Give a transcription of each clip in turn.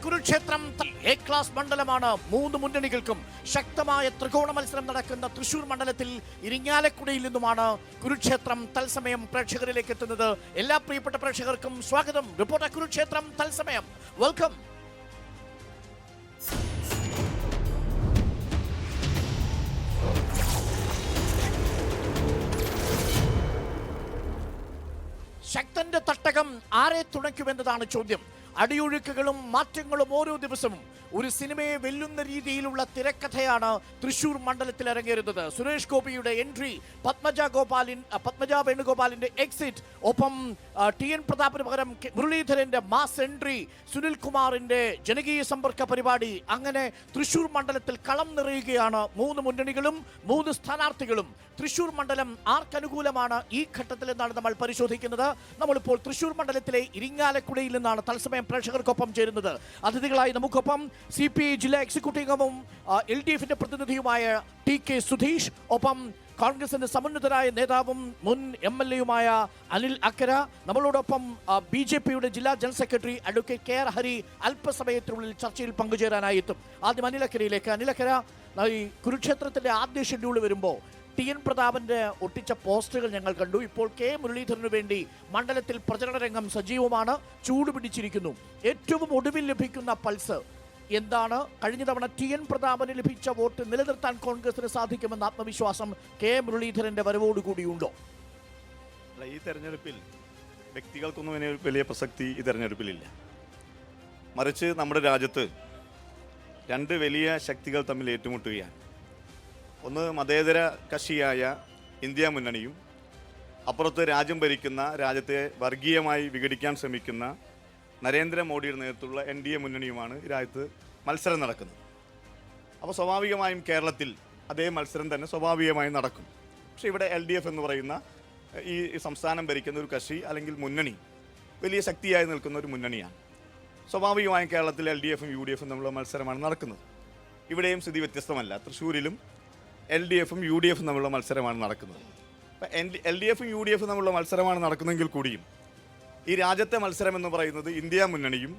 Kurukshetra A class മണ്ഡലമാണ്. മൂന്ന് മുന്നണികൾക്കും ശക്തമായ ത്രികോണ മത്സരം നടക്കുന്ന തൃശൂർ മണ്ഡലത്തിൽ ഇരിങ്ങാലക്കുടയിൽ നിന്നുമാണ് കുരുക്ഷേത്രം തത്സമയം പ്രേക്ഷകരിലേക്ക് എത്തുന്നത്. എല്ലാ പ്രിയപ്പെട്ട പ്രേക്ഷകർക്കും സ്വാഗതം. റിപ്പോർട്ടർ കുരുക്ഷേത്രം തത്സമയം. വെൽക്കം. ശക്തന്റെ തട്ടകം ആരെ തുണയ്ക്കുമെന്നതാണ് ചോദ്യം. അടിയൊഴുക്കുകളും മാറ്റങ്ങളും ഓരോ ദിവസവും ഒരു സിനിമയെ വെല്ലുന്ന രീതിയിലുള്ള തിരക്കഥയാണ് തൃശൂർ മണ്ഡലത്തിൽ അരങ്ങേറുന്നത്. സുരേഷ് ഗോപിയുടെ എൻട്രി, പത്മജ വേണുഗോപാലിന്റെ എക്സിറ്റ്, ഒപ്പം ടി എൻ പ്രതാപിന് പകരം മുരളീധരന്റെ മാസ് എൻട്രി, സുനിൽ കുമാറിന്റെ ജനകീയ സമ്പർക്ക പരിപാടി, അങ്ങനെ തൃശൂർ മണ്ഡലത്തിൽ കളം നിറയുകയാണ് മൂന്ന് മുന്നണികളും മൂന്ന് സ്ഥാനാർത്ഥികളും. തൃശൂർ മണ്ഡലം ആർക്കനുകൂലമാണ് ഈ ഘട്ടത്തിൽ എന്നാണ് നമ്മൾ പരിശോധിക്കുന്നത്. നമ്മളിപ്പോൾ തൃശൂർ മണ്ഡലത്തിലെ ഇരിങ്ങാലക്കുടയിൽ നിന്നാണ് തത്സമയം പ്രേക്ഷകർക്കൊപ്പം ചേരുന്നത്. അതിഥികളായി നമുക്കൊപ്പം CPI ജില്ലാ എക്സിക്യൂട്ടീവ് അംഗവും LDFന്റെ പ്രതിനിധിയുമായ TK സുധീഷ്, ഒപ്പം കോൺഗ്രസിന്റെ സമുന്നതരായ നേതാവും മുൻ MLA അനിൽ അക്കര, നമ്മളോടൊപ്പം BJPയുടെ ജില്ലാ general secretary advocate KR Hari അല്പസമയത്തിനുള്ളിൽ ചർച്ചയിൽ പങ്കുചേരാനായി എത്തും. ആദ്യം അനിലക്കരയിലേക്ക്. അനിലക്കര, ഈ കുരുക്ഷേത്രത്തിന്റെ ആദ്യ ഷെഡ്യൂൾ വരുമ്പോൾ TN പ്രതാപന്റെ ഒട്ടിച്ച പോസ്റ്ററുകൾ ഞങ്ങൾ കണ്ടു. ഇപ്പോൾ K മുരളീധരനു വേണ്ടി മണ്ഡലത്തിൽ പ്രചരണ രംഗം സജീവമാണ്, ചൂടുപിടിച്ചിരിക്കുന്നു. ഏറ്റവും ഒടുവിൽ ലഭിക്കുന്ന പൾസ് എന്താണ്? കഴിഞ്ഞ തവണ TN പ്രതാപന് ലഭിച്ച വോട്ട് നിലനിർത്താൻ കോൺഗ്രസിന് സാധിക്കുമെന്ന ആത്മവിശ്വാസം K മുരളീധരന്റെ വരവോടുകൂടിയുണ്ടോ? ഈ തെരഞ്ഞെടുപ്പിൽ വ്യക്തികൾക്കൊന്നും വലിയ പ്രസക്തി ഈ തെരഞ്ഞെടുപ്പിലില്ല. മറിച്ച് നമ്മുടെ രാജ്യത്ത് രണ്ട് വലിയ ശക്തികൾ തമ്മിൽ ഏറ്റുമുട്ടുകയാണ്. ഒന്ന് മതേതര കക്ഷിയായ ഇന്ത്യ മുന്നണിയും, അപ്പുറത്ത് രാജ്യം ഭരിക്കുന്ന, രാജ്യത്തെ വർഗീയമായി വിഘടിക്കാൻ ശ്രമിക്കുന്ന നരേന്ദ്രമോദിയുടെ നേതൃത്വമുള്ള NDA മുന്നണിയുമാണ് ഈ രാജ്യത്ത് മത്സരം നടക്കുന്നത്. അപ്പോൾ സ്വാഭാവികമായും കേരളത്തിൽ അതേ മത്സരം തന്നെ സ്വാഭാവികമായും നടക്കും. പക്ഷേ ഇവിടെ LDF എന്ന് പറയുന്ന ഈ സംസ്ഥാനം ഭരിക്കുന്ന ഒരു കക്ഷി അല്ലെങ്കിൽ മുന്നണി വലിയ ശക്തിയായി നിൽക്കുന്ന ഒരു മുന്നണിയാണ്. സ്വാഭാവികമായും കേരളത്തിൽ LDFും UDFും തമ്മിലുള്ള മത്സരമാണ് നടക്കുന്നത്. ഇവിടെയും സ്ഥിതി വ്യത്യസ്തമല്ല. തൃശ്ശൂരിലും LDFും UDFും തമ്മിലുള്ള മത്സരമാണ് നടക്കുന്നത്. അപ്പം LDFും UDFും തമ്മിലുള്ള മത്സരമാണ് നടക്കുന്നതെങ്കിൽ കൂടിയും ഈ രാജ്യത്തെ മത്സരം എന്ന് പറയുന്നത് ഇന്ത്യ മുന്നണിയും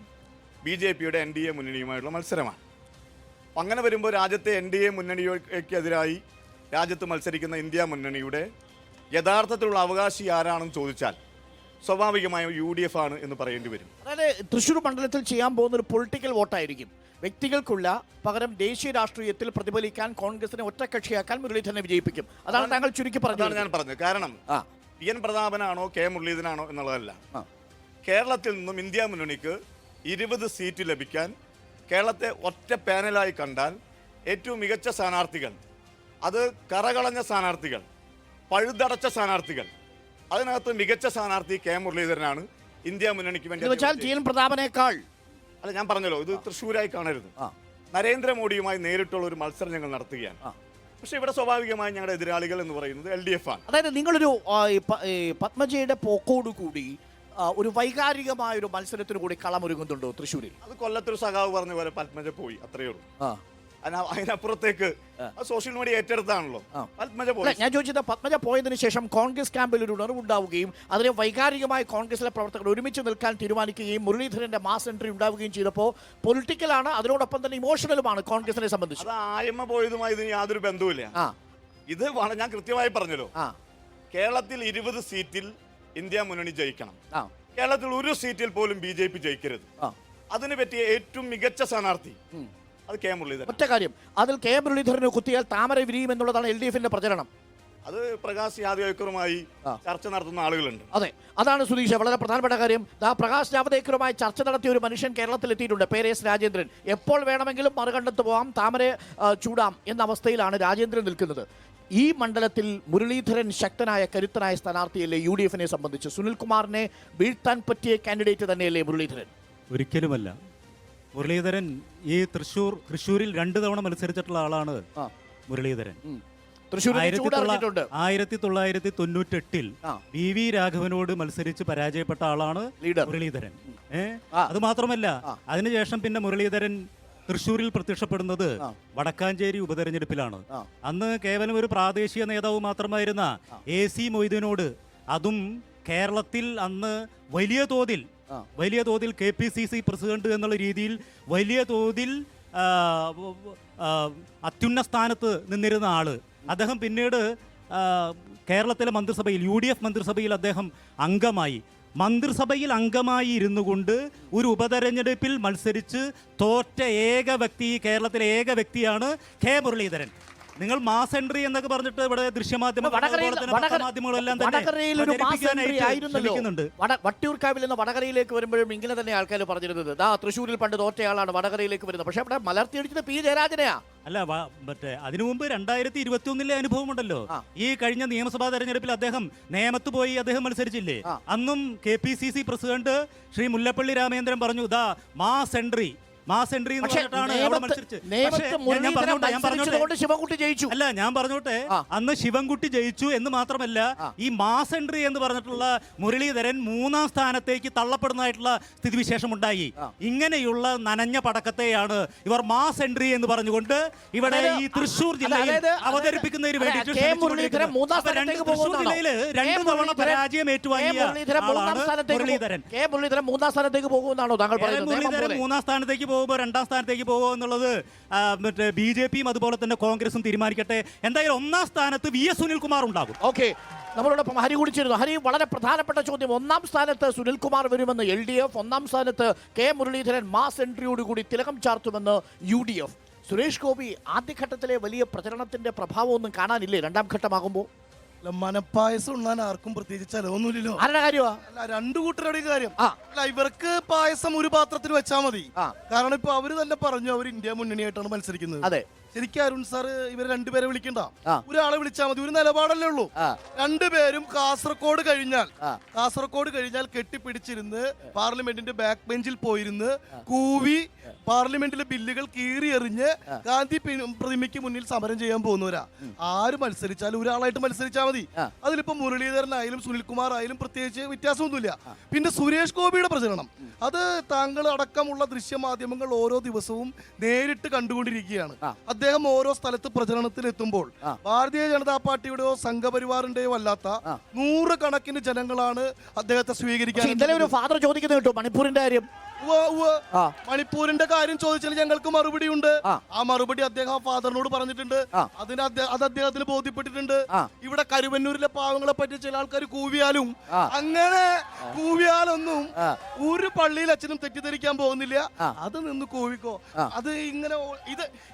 BJPയുടെ NDA മുന്നണിയുമായിട്ടുള്ള മത്സരമാണ്. അപ്പം അങ്ങനെ വരുമ്പോൾ രാജ്യത്തെ NDA മുന്നണിക്കെതിരായി രാജ്യത്ത് മത്സരിക്കുന്ന ഇന്ത്യ മുന്നണിയുടെ യഥാർത്ഥത്തിലുള്ള അവകാശി ആരാണെന്ന് ചോദിച്ചാൽ സ്വാഭാവികമായും UDF ആണ് എന്ന് പറയേണ്ടി വരും. അതായത് തൃശ്ശൂർ മണ്ഡലത്തിൽ ചെയ്യാൻ പോകുന്ന ഒരു പൊളിറ്റിക്കൽ വോട്ടായിരിക്കും. വ്യക്തികൾക്കുള്ള പകരം ദേശീയ രാഷ്ട്രീയത്തിൽ പ്രതിഫലിക്കാൻ കോൺഗ്രസിനെ ഒറ്റക്കക്ഷിയാക്കാൻ മുരളീധരനെ വിജയിപ്പിക്കും. അതാണ് താങ്കൾ ചുരുക്കി പറഞ്ഞത്. ഞാൻ പറഞ്ഞത് കാരണം TN പ്രതാപനാണോ K മുരളീധരനാണോ എന്നുള്ളതല്ല. കേരളത്തിൽ നിന്നും ഇന്ത്യ മുന്നണിക്ക് 20 സീറ്റ് ലഭിക്കാൻ കേരളത്തെ ഒറ്റ പാനലായി കണ്ടാൽ ഏറ്റവും മികച്ച സ്ഥാനാർത്ഥികൾ, അത് കറകളഞ്ഞ സ്ഥാനാർത്ഥികൾ, പഴുതടച്ച സ്ഥാനാർത്ഥികൾ, അതിനകത്ത് മികച്ച സ്ഥാനാർത്ഥി K മുരളീധരനാണ് ഇന്ത്യ മുന്നണിക്ക് വേണ്ടി. TN പ്രതാപനേക്കാൾ അല്ല, ഞാൻ പറഞ്ഞല്ലോ, ഇത് തൃശ്ശൂരായി കാണരുത്. നരേന്ദ്രമോദിയുമായി നേരിട്ടുള്ള ഒരു മത്സരം ഞങ്ങൾ നടത്തുകയാണ്. പക്ഷെ ഇവിടെ സ്വാഭാവികമായി ഞങ്ങളുടെ എതിരാളികൾ എന്ന് പറയുന്നത് LDF ആണ്. അതായത് നിങ്ങളൊരു പത്മജയുടെ പോക്കോടുകൂടി ഒരു വൈകാരികമായ ഒരു മത്സരത്തിന് കൂടി കളമൊരുങ്ങുന്നുണ്ടോ തൃശ്ശൂരിൽ? അത് കൊല്ലത്തൊരു സഖാവ് പറഞ്ഞ പോലെ പത്മജ പോയി, അത്രയേ ഉള്ളൂ. അതിനപ്പുറത്തേക്ക് സോഷ്യൽ മീഡിയ ഏറ്റെടുത്താണല്ലോ പത്മജ പോയി. ഞാൻ ചോദിച്ചത്, പത്മജ പോയതിനു ശേഷം കോൺഗ്രസ് ക്യാമ്പിൽ ഒരു ഉണർവുണ്ടാവുകയും അതിനെ വൈകാരികമായി കോൺഗ്രസിലെ പ്രവർത്തകർ ഒരുമിച്ച് നിൽക്കാൻ തീരുമാനിക്കുകയും മുരളീധരന്റെ മാസ് എൻട്രി ഉണ്ടാവുകയും ചെയ്തപ്പോൾ പൊളിറ്റിക്കലാണ്, അതിനോടൊപ്പം തന്നെ ഇമോഷണലുമാണ് കോൺഗ്രസിനെ സംബന്ധിച്ച്. അത് ആയമ്മ പോയതുമായി ഇതിന് യാതൊരു ബന്ധവുമില്ല. ഇത് ഞാൻ കൃത്യമായി പറഞ്ഞല്ലോ, കേരളത്തിൽ 20 സീറ്റിൽ ഇന്ത്യ മുന്നണി ജയിക്കണം. കേരളത്തിൽ ഒരു സീറ്റിൽ പോലും BJP ജയിക്കരുത്. അതിന് പറ്റിയ ഏറ്റവും മികച്ച സ്ഥാനാർത്ഥി അത് K മുരളീധരൻ. ഒറ്റ കാര്യം, അതിൽ K മുരളീധരന് കുത്തിയാൽ താമര വിരിയും എന്നുള്ളതാണ് LDFന്റെ പ്രചരണം. അത് പ്രകാശ് ജാവ്ദേക്കറുമായി ചർച്ച നടത്തുന്ന ആളുകളുണ്ട്. അതെ, അതാണ് സുധീഷ് വളരെ പ്രധാനപ്പെട്ട കാര്യം. പ്രകാശ് ജാവ്ദേക്കറുമായി ചർച്ച നടത്തിയ ഒരു മനുഷ്യൻ കേരളത്തിൽ എത്തിയിട്ടുണ്ട്, പേര് S രാജേന്ദ്രൻ. എപ്പോൾ വേണമെങ്കിലും മറുകണ്ടത്ത് പോവാം, താമര ചൂടാം എന്ന അവസ്ഥയിലാണ് രാജേന്ദ്രൻ നിൽക്കുന്നത്. ഈ മണ്ഡലത്തിൽ മുരളീധരൻ ശക്തനായ കരുത്തനായ സ്ഥാനാർത്ഥിയല്ലേ UDFനെ സംബന്ധിച്ച്? സുനിൽകുമാറിനെ വീഴ്ത്താൻ പറ്റിയ കാൻഡിഡേറ്റ് തന്നെയല്ലേ മുരളീധരൻ? ഒരിക്കലുമല്ല. മുരളീധരൻ ഈ തൃശ്ശൂരിൽ 2 തവണ മത്സരിച്ചിട്ടുള്ള ആളാണ് മുരളീധരൻ. 1998 BV രാഘവനോട് മത്സരിച്ച് പരാജയപ്പെട്ട ആളാണ് മുരളീധരൻ. അത് മാത്രമല്ല, അതിനുശേഷം പിന്നെ മുരളീധരൻ തൃശ്ശൂരിൽ പ്രത്യക്ഷപ്പെടുന്നത് വടക്കാഞ്ചേരി ഉപതെരഞ്ഞെടുപ്പിലാണ്. അന്ന് കേവലം ഒരു പ്രാദേശിക നേതാവ് മാത്രമായിരുന്ന AC മൊയ്തീനോട്, അതും കേരളത്തിൽ അന്ന് വലിയ തോതിൽ വലിയ തോതിൽ KPCC പ്രസിഡന്റ് എന്നുള്ള രീതിയിൽ വലിയ തോതിൽ അത്യുന്ന സ്ഥാനത്ത് നിന്നിരുന്ന ആള്. അദ്ദേഹം പിന്നീട് കേരളത്തിലെ മന്ത്രിസഭയിൽ UDF മന്ത്രിസഭയിൽ അദ്ദേഹം അംഗമായി. മന്ത്രിസഭയിൽ അംഗമായി ഇരുന്നു കൊണ്ട് ഒരു ഉപതെരഞ്ഞെടുപ്പിൽ മത്സരിച്ച് തോറ്റ ഏക വ്യക്തി, കേരളത്തിലെ ഏക വ്യക്തിയാണ് K. മുരളീധരൻ. നിങ്ങൾ മാസ് എൻട്രി എന്നൊക്കെ പറഞ്ഞിട്ട് ഇവിടെ ദൃശ്യമാധ്യമങ്ങളെല്ലാം ശ്രമിക്കുന്നുണ്ട്. വട്ടിയൂർക്കാവിൽ നിന്ന് വടകരയിലേക്ക് വരുമ്പോഴും ഇങ്ങനെ തന്നെ ആൾക്കാർ പറഞ്ഞിരുന്നത്, തൃശ്ശൂരിൽ പണ്ട് തോറ്റയാളാണ് വടകരയിലേക്ക് വരുന്നത്. പക്ഷെ അവിടെ മലർത്തിയടിച്ചത് P. ജയരാജനെയാ. അല്ല, മറ്റേ അതിനു മുമ്പ് 2021 അനുഭവം ഉണ്ടല്ലോ. ഈ കഴിഞ്ഞ നിയമസഭാ തെരഞ്ഞെടുപ്പിൽ അദ്ദേഹം നേമത്ത് പോയി അദ്ദേഹം മത്സരിച്ചില്ലേ? അന്നും KPCC പ്രസിഡന്റ് ശ്രീ മുല്ലപ്പള്ളി രാമചന്ദ്രൻ പറഞ്ഞു, മാസ് എൻട്രി എന്ന് പറഞ്ഞിട്ടാണ് അവിടെ മത്സരിച്ചത്. അല്ല, ഞാൻ പറഞ്ഞോട്ടെ, അന്ന് ശിവൻകുട്ടി ജയിച്ചു എന്ന് മാത്രമല്ല, ഈ മാസ് എൻട്രി എന്ന് പറഞ്ഞിട്ടുള്ള മുരളീധരൻ 3-ാം സ്ഥാനത്തേക്ക് തള്ളപ്പെടുന്നതായിട്ടുള്ള സ്ഥിതിവിശേഷം ഉണ്ടായി. ഇങ്ങനെയുള്ള നനഞ്ഞ പടക്കത്തെയാണ് ഇവർ മാസ് എൻട്രി എന്ന് പറഞ്ഞുകൊണ്ട് ഇവിടെ ഈ തൃശ്ശൂർ ജില്ലയിൽ അവതരിപ്പിക്കുന്നതിന് വേണ്ടി തൃശ്ശൂർ ജില്ലയിൽ 2 തവണ പരാജയം ഏറ്റുവാങ്ങിയ ആളാണ് മുരളീധരൻ. മുരളീധരൻ 3-ാം സ്ഥാനത്തേക്ക് പോകുമെന്നാണോ താങ്കൾ പറയുന്നത്? മുരളീധരൻ 3-ാം സ്ഥാനത്തേക്ക് പോകുമ്പോൾ 2-ാം സ്ഥാനത്തേക്ക് പോകുമോ എന്നുള്ളത് മറ്റേ BJPയും അതുപോലെ തന്നെ കോൺഗ്രസും തീരുമാനിക്കട്ടെ. എന്തായാലും 1-ാം സ്ഥാനത്ത് VS സുനിൽകുമാർ ഉണ്ടാകും. ഓക്കെ, നമ്മളോടൊപ്പം ഹരി കുടിച്ചിരുന്നു. ഹരി, വളരെ പ്രധാനപ്പെട്ട ചോദ്യം. 1-ാം സ്ഥാനത്ത് സുനിൽകുമാർ വരുമെന്ന് LDF, 1-ാം സ്ഥാനത്ത് K. മുരളീധരൻ മാസ് എൻട്രിയോടുകൂടി തിലകം ചാർത്തുമെന്ന് UDF. സുരേഷ് ഗോപി, ആദ്യഘട്ടത്തിലെ വലിയ പ്രചരണത്തിന്റെ പ്രഭാവമൊന്നും കാണാനില്ലേ 2-ാം ഘട്ടമാകുമ്പോൾ? മനപ്പായസം ഉണ്ണാൻ ആർക്കും പ്രത്യേകിച്ച് ചെലവൊന്നുമില്ലല്ലോ. ആരുടെ കാര്യമാ? അല്ല, 2 കൂട്ടരുടെ കാര്യം. അല്ല, ഇവർക്ക് പായസം ഒരു പാത്രത്തിൽ വെച്ചാൽ മതി. കാരണം ഇപ്പൊ അവര് തന്നെ പറഞ്ഞു അവർ ഇന്ത്യ മുന്നണിയായിട്ടാണ് മത്സരിക്കുന്നത്. അതെ, ശരിക്കും അരുൺ സാർ ഇവരെ 2 പേരെ വിളിക്കണ്ട, ഒരാളെ വിളിച്ചാൽ മതി. ഒരു നിലപാടല്ലേ ഉള്ളൂ. 2 പേരും കാസർഗോഡ് കഴിഞ്ഞാൽ കെട്ടിപ്പിടിച്ചിരുന്ന് പാർലമെന്റിന്റെ ബാക്ക് ബെഞ്ചിൽ പോയിരുന്ന് കൂവി പാർലമെന്റിലെ ബില്ലുകൾ കീറിയെറിഞ്ഞ് ഗാന്ധി പ്രതിമയ്ക്ക് മുന്നിൽ സമരം ചെയ്യാൻ പോകുന്നവരാ. ആര് മത്സരിച്ചാലും ഒരാളായിട്ട് മത്സരിച്ചാൽ മതി. അതിലിപ്പോ മുരളീധരനായാലും സുനിൽകുമാർ ആയാലും പ്രത്യേകിച്ച് വ്യത്യാസമൊന്നുമില്ല. പിന്നെ സുരേഷ് ഗോപിയുടെ പ്രചരണം, അത് താങ്കൾ അടക്കമുള്ള ദൃശ്യമാധ്യമങ്ങൾ ഓരോ ദിവസവും നേരിട്ട് കണ്ടുകൊണ്ടിരിക്കുകയാണ്. അദ്ദേഹം ഓരോ സ്ഥലത്ത് പ്രചരണത്തിൽ എത്തുമ്പോൾ ഭാരതീയ ജനതാ പാർട്ടിയുടെയോ സംഘപരിവാറിന്റെയോ അല്ലാത്ത 100 കണക്കിന് ജനങ്ങളാണ് അദ്ദേഹത്തെ സ്വീകരിക്കാൻ. ഇന്നലെ ഒരു ഫാദർ ചോദിക്കുന്നത് കേട്ടോ മണിപ്പൂരിന്റെ കാര്യം. മണിപ്പൂരിന്റെ കാര്യം ചോദിച്ചാൽ ഞങ്ങൾക്ക് മറുപടി ഉണ്ട്. ആ മറുപടി അദ്ദേഹം ഫാദറിനോട് പറഞ്ഞിട്ടുണ്ട്. അത് അദ്ദേഹത്തിന് ബോധ്യപ്പെട്ടിട്ടുണ്ട്. ഇവിടെ കരുവന്നൂരിലെ പാവങ്ങളെ പറ്റി ചില ആൾക്കാർ കൂവിയാലും അങ്ങനെ കൂവിയാലൊന്നും ഒരു പള്ളിയിൽ അച്ഛനും തെറ്റിദ്ധരിക്കാൻ പോകുന്നില്ല. അത് നിന്ന് കൂവിക്കോ. അത് ഇങ്ങനെ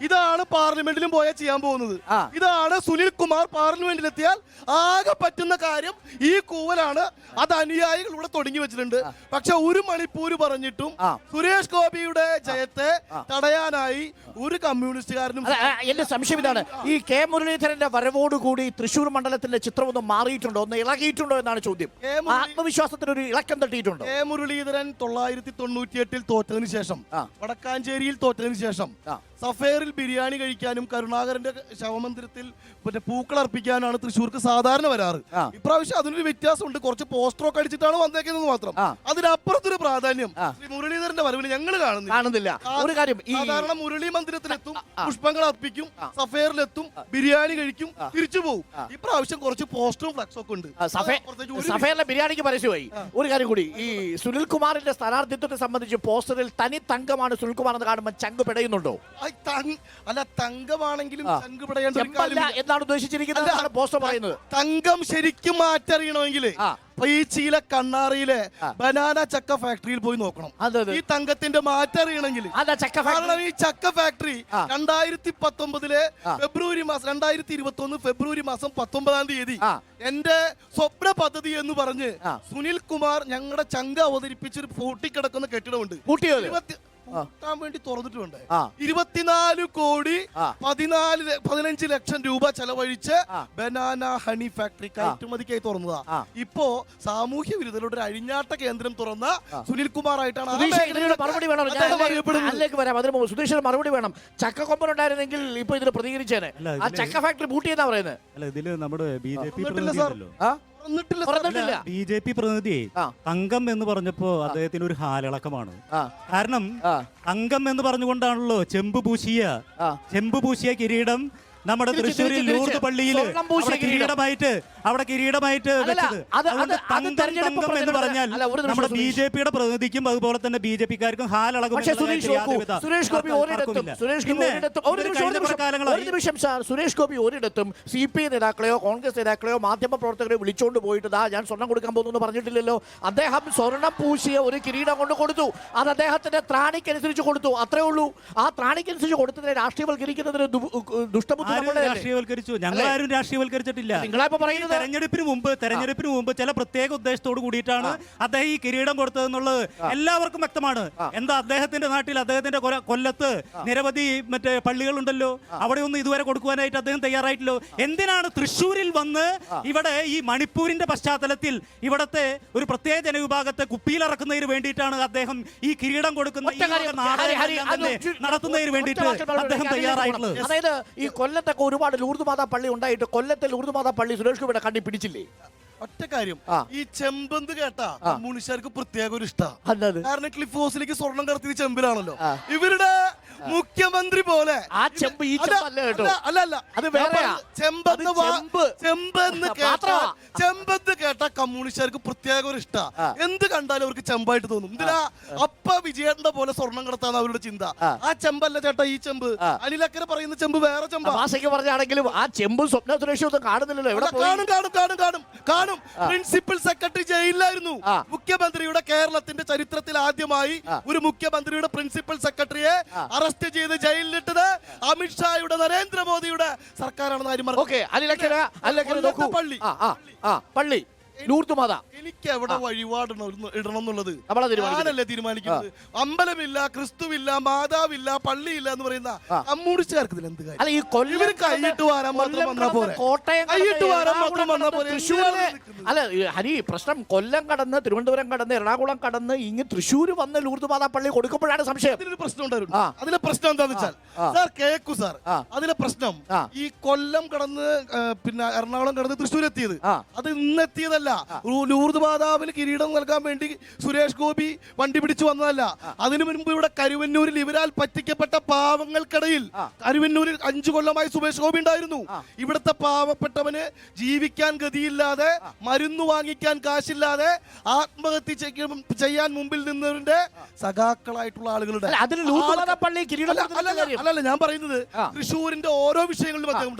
ഇതാണ് പാർലമെന്റിലും പോയാൽ ചെയ്യാൻ പോകുന്നത്. ഇതാണ് സുനിൽകുമാർ പാർലമെന്റിലെത്തിയാൽ ആകെ പറ്റുന്ന കാര്യം ഈ കൂവലാണ്. അത് അനുയായികൾ ഇവിടെ തുടങ്ങി വെച്ചിട്ടുണ്ട്. പക്ഷെ ഒരു മണിപ്പൂര് പറഞ്ഞിട്ടും സുരേഷ് ഗോപിയുടെ ജയത്തെ തടയാനായി ഒരു കമ്മ്യൂണിസ്റ്റുകാരനും. എന്റെ സംശയം ഇതാണ്, ഈ K. മുരളീധരന്റെ വരവോടുകൂടി തൃശ്ശൂർ മണ്ഡലത്തിന്റെ ചിത്രം ഒന്ന് മാറിയിട്ടുണ്ടോ, ഒന്ന് ഇളകിയിട്ടുണ്ടോ എന്നാണ് ചോദ്യം. ആത്മവിശ്വാസത്തിന് ഒരു ഇളക്കം തട്ടിയിട്ടുണ്ടോ? K. മുരളീധരൻ 1998 തോറ്റതിന് ശേഷം, വടക്കാഞ്ചേരിയിൽ തോറ്റതിന് ശേഷം സഫേറിൽ ബിരിയാണി കഴിക്കാനും കരുണാകരന്റെ ശവമന്ദിരത്തിൽ പൂക്കൾ അർപ്പിക്കാനാണ് തൃശ്ശൂർക്ക് സാധാരണ വരാറ്. ഇപ്രാവശ്യം അതിനൊരു വ്യത്യാസമുണ്ട്. കുറച്ച് പോസ്റ്ററൊക്കെ അടിച്ചിട്ടാണ് വന്നേക്കുന്നത് മാത്രം. അതിനപ്പുറത്തൊരു പ്രാധാന്യം മുരളീധരന്റെ വരവിന് ഞങ്ങൾ കാണുന്നില്ല. ഒരു കാര്യം, സാധാരണ മുരളി മന്ദിരത്തിലെത്തും, പുഷ്പങ്ങൾ അർപ്പിക്കും, സഫേറിലെത്തും, ബിരിയാണി കഴിക്കും, തിരിച്ചു പോകും. ഇപ്രാവശ്യം കുറച്ച് പോസ്റ്ററും ഫ്ലക്സും ഒക്കെ ഉണ്ട്. സഫേറിലെ ബിരിയാണിക്ക് പരസ്യമായി. ഒരു കാര്യം കൂടി, ഈ സുനിൽകുമാറിന്റെ സ്ഥാനാർത്ഥിത്വത്തെ സംബന്ധിച്ച് പോസ്റ്ററിൽ തനി തങ്കമാണ് സുനിൽകുമാർ എന്ന് കാണുമ്പോൾ ചങ്ക് പിടയുന്നുണ്ടോ? അല്ല, തങ്കമാണെങ്കിലും എന്താണ് ഉദ്ദേശിച്ചിരിക്കുന്നത് പോസ്റ്റർ പറയുന്നത്? തങ്കം ശരിക്കും മാറ്ററിയണമെങ്കിൽ ഈ ചീല കണ്ണാറിയിലെ ബനാന ചക്ക ഫാക്ടറിയിൽ പോയി നോക്കണം. ഈ തങ്കത്തിന്റെ മാറ്ററിയണമെങ്കിൽ. കാരണം ഈ ചക്ക ഫാക്ടറി 2019 ഫെബ്രുവരി മാസം 2021 ഫെബ്രുവരി മാസം 19-ാം തീയതി എന്റെ സ്വപ്ന പദ്ധതി എന്ന് പറഞ്ഞ് സുനിൽകുമാർ ഞങ്ങളുടെ ചങ്ക അവതരിപ്പിച്ചൊരു പൂട്ടിക്കിടക്കുന്ന കെട്ടിടമുണ്ട്. കൂട്ടാൻ വേണ്ടി തുറന്നിട്ടുണ്ട്. 24 കോടി 15 ലക്ഷം രൂപ ചെലവഴിച്ച് ബനാന ഹണി ഫാക്ടറി കയറ്റുമതിക്കായി തുറന്നതാ. ഇപ്പോ സാമൂഹ്യ വിരുദ്ധരുടെ ഒരു അഴിഞ്ഞാട്ട കേന്ദ്രം തുറന്ന സുനിൽകുമാർ ആയിട്ടാണ്. മറുപടി വേണം, സുധീഷിന് മറുപടി വേണം. ചക്ക കൊമ്പനുണ്ടായിരുന്നെങ്കിൽ ഇപ്പൊ ഇതിന് പ്രതികരിച്ചേനെ. ആ ചക്ക ഫാക്ടറി പൂട്ടിയെന്നാ പറയുന്നത്. അല്ല, ഇതില് നമ്മുടെ BJP പ്രതിനിധി തങ്കം എന്ന് പറഞ്ഞപ്പോ അദ്ദേഹത്തിന് ഒരു ഹാലിളക്കമാണ്. കാരണം തങ്കം എന്ന് പറഞ്ഞുകൊണ്ടാണല്ലോ ചെമ്പ് പൂശിയ കിരീടം നമ്മുടെ തൃശ്ശൂരിൽ ലൂർദ് പള്ളിയിൽ അവിടെ കിരീടമായിട്ട് വെച്ചത്. അതുകൊണ്ട് തങ്കം എന്ന് പറഞ്ഞാൽ നമ്മുടെ BJP-യുടെ പ്രതിനിധിക്കും അതുപോലെ തന്നെ BJP-ക്കാർക്കും ഹാലളകും. സുരേഷ് ഗോപി ഒരിടത്തും CPI നേതാക്കളെയോ കോൺഗ്രസ് നേതാക്കളെയോ മാധ്യമ പ്രവർത്തകരെ വിളിച്ചോണ്ട് പോയിട്ട് ഞാൻ സ്വർണം കൊടുക്കാൻ പോകുന്നു പറഞ്ഞിട്ടില്ലല്ലോ. അദ്ദേഹം സ്വർണം പൂശിയ ഒരു കിരീടം കൊണ്ട് കൊടുത്തു. അത് അദ്ദേഹത്തിന്റെ ത്രാണിക്കനുസരിച്ച് കൊടുത്തു, അത്രേ ഉള്ളൂ. ആ ത്രാണിക്കനുസരിച്ച് കൊടുത്തതിനെ രാഷ്ട്രീയവൽക്കരിക്കുന്നതിന് ദുഷ്ടബുദ്ധി രാഷ്ട്രീയവൽക്കരിച്ചു. ഞങ്ങളാരും രാഷ്ട്രീയവൽക്കരിച്ചിട്ടില്ല. തെരഞ്ഞെടുപ്പിന് മുമ്പ് ചില പ്രത്യേക ഉദ്ദേശത്തോട് കൂടിയിട്ടാണ് അദ്ദേഹം ഈ കിരീടം കൊടുത്തതെന്നുള്ളത് എല്ലാവർക്കും വ്യക്തമാണ്. എന്താ അദ്ദേഹത്തിന്റെ നാട്ടിൽ അദ്ദേഹത്തിന്റെ കൊല്ലത്ത് നിരവധി മറ്റേ പള്ളികളുണ്ടല്ലോ, അവിടെ ഒന്നും ഇതുവരെ കൊടുക്കുവാനായിട്ട് അദ്ദേഹം തയ്യാറായിട്ടില്ലോ. എന്തിനാണ് തൃശ്ശൂരിൽ വന്ന് ഇവിടെ ഈ മണിപ്പൂരിന്റെ പശ്ചാത്തലത്തിൽ ഇവിടത്തെ ഒരു പ്രത്യേക ജനവിഭാഗത്തെ കുപ്പിയിലിറക്കുന്നതിന് വേണ്ടിയിട്ടാണ് അദ്ദേഹം ഈ കിരീടം കൊടുക്കുന്ന നടത്തുന്നതിന് വേണ്ടിയിട്ട് അദ്ദേഹം തയ്യാറായിട്ടുള്ളത്. അതായത് ഈ കൊല്ലത്തൊക്കെ ഒരുപാട് ലൂർദ് മാതാ പള്ളി ഉണ്ടായിട്ട് കൊല്ലത്തെ ലൂർദ് മാതാ പള്ളി സുരേഷ് ഗോപിയുടെ കണ്ണി പിടിച്ചില്ലേ? ഒറ്റ കാര്യം, ഈ ചെമ്പന്ത് കേട്ടാ കമ്മ്യൂണിസ്റ്റുകാർക്ക് പ്രത്യേക ഒരു ഇഷ്ടമാണ്. കാരണം ക്ലിഫ് ഹൗസിലേക്ക് സ്വർണം കടത്തിയത് ചെമ്പിലാണല്ലോ. ഇവരുടെ മുഖ്യമന്ത്രി പോലെ ആ ചെമ്പ് ഈ ചെമ്പല്ല കേട്ടോ, അല്ല അത് വേറെയാ. ചെമ്പത്ത് കേട്ട കമ്മ്യൂണിസ്റ്റുകാർക്ക് പ്രത്യേക ഒരു ഇഷ്ട. എന്ത് കണ്ടാലും അവർക്ക് ചെമ്പായിട്ട് തോന്നും. എന്തിനാ അപ്പ വിജയേട്ടന്റെ പോലെ സ്വർണം കടത്താന്ന് അവരുടെ ചിന്ത. ആ ചെമ്പല്ല ചേട്ടാ ഈ ചെമ്പ്. അനിലക്കര പറയുന്ന ചെമ്പ് വേറെ ചെമ്പ്. ഭാഷയ്ക്ക് പറഞ്ഞാണെങ്കിലും ആ ചെമ്പും സ്വപ്ന സുരേഷും ഒന്നും കാണുന്നില്ലല്ലോ. കാണും. പ്രിൻസിപ്പൽ സെക്രട്ടറി ജയിലിലായിരുന്നു. മുഖ്യമന്ത്രിയുടെ കേരളത്തിന്റെ ചരിത്രത്തിൽ ആദ്യമായി ഒരു മുഖ്യമന്ത്രിയുടെ പ്രിൻസിപ്പൽ സെക്രട്ടറിയെ അറസ്റ്റ് ചെയ്ത് ജയിലിലിട്ടത് അമിത്ഷായുടെ നരേന്ദ്രമോദിയുടെ സർക്കാരാണെന്ന് ആരും പള്ളി ലൂർദ് മാതാ എനിക്ക് എവിടെ വഴിപാടണം ഇടണം എന്നുള്ളത് ഞാനല്ലേ തീരുമാനിക്കുന്നത്. അമ്പലമില്ല, ക്രിസ്തുവില്ല, മാതാവില്ല, പള്ളിയില്ല എന്ന് പറയുന്ന കമ്മ്യൂണിസ്റ്റുകാർക്ക് ഇതിൽ എന്ത് കാര്യം? ഇവര് കൈയിട്ട് വാരാൻ മാത്രം വന്നാ പോരെ. കൈയിട്ട് വാരാൻ മാത്രം വന്നാ പോരെ. അല്ല ഹരി, പ്രശ്നം കൊല്ലം കടന്ന് തിരുവനന്തപുരം കടന്ന് എറണാകുളം കടന്ന് ഇങ്ങ് തൃശ്ശൂർ വന്ന് ലൂർദ് മാതാ പള്ളി കൊടുക്കുമ്പോഴാണ് സംശയം. അതിലൊരു പ്രശ്നം ഉണ്ടായിരുന്നു. അതിലെ പ്രശ്നം എന്താന്ന് വെച്ചാൽ സാർ കേക്കു സാർ, അതിലെ പ്രശ്നം ഈ കൊല്ലം കടന്ന് പിന്നെ എറണാകുളം കടന്ന് തൃശ്ശൂർ എത്തിയത് അത് ഇന്നെത്തിയതല്ല. ലൂർദ് മാതാവിന് കിരീടം നൽകാൻ വേണ്ടി സുരേഷ് ഗോപി വണ്ടി പിടിച്ചു വന്നതല്ല. അതിനു മുൻപ് ഇവിടെ കരുവന്നൂരിൽ ഇവരാൽ പറ്റിക്കപ്പെട്ട പാവങ്ങൾക്കിടയിൽ കരുവന്നൂരിൽ 5 കൊല്ലമായി സുരേഷ് ഗോപി ഉണ്ടായിരുന്നു. ഇവിടുത്തെ പാവപ്പെട്ടവന് ജീവിക്കാൻ ഗതിയില്ലാതെ, മരുന്ന് വാങ്ങിക്കാൻ കാശില്ലാതെ ആത്മഹത്യ ചെയ്യാൻ മുമ്പിൽ നിന്നവരുടെ സഖാക്കളായിട്ടുള്ള ആളുകളുടെ അല്ലല്ല ഞാൻ പറയുന്നത് തൃശ്ശൂരിന്റെ ഓരോ വിഷയങ്ങളിലും അദ്ദേഹം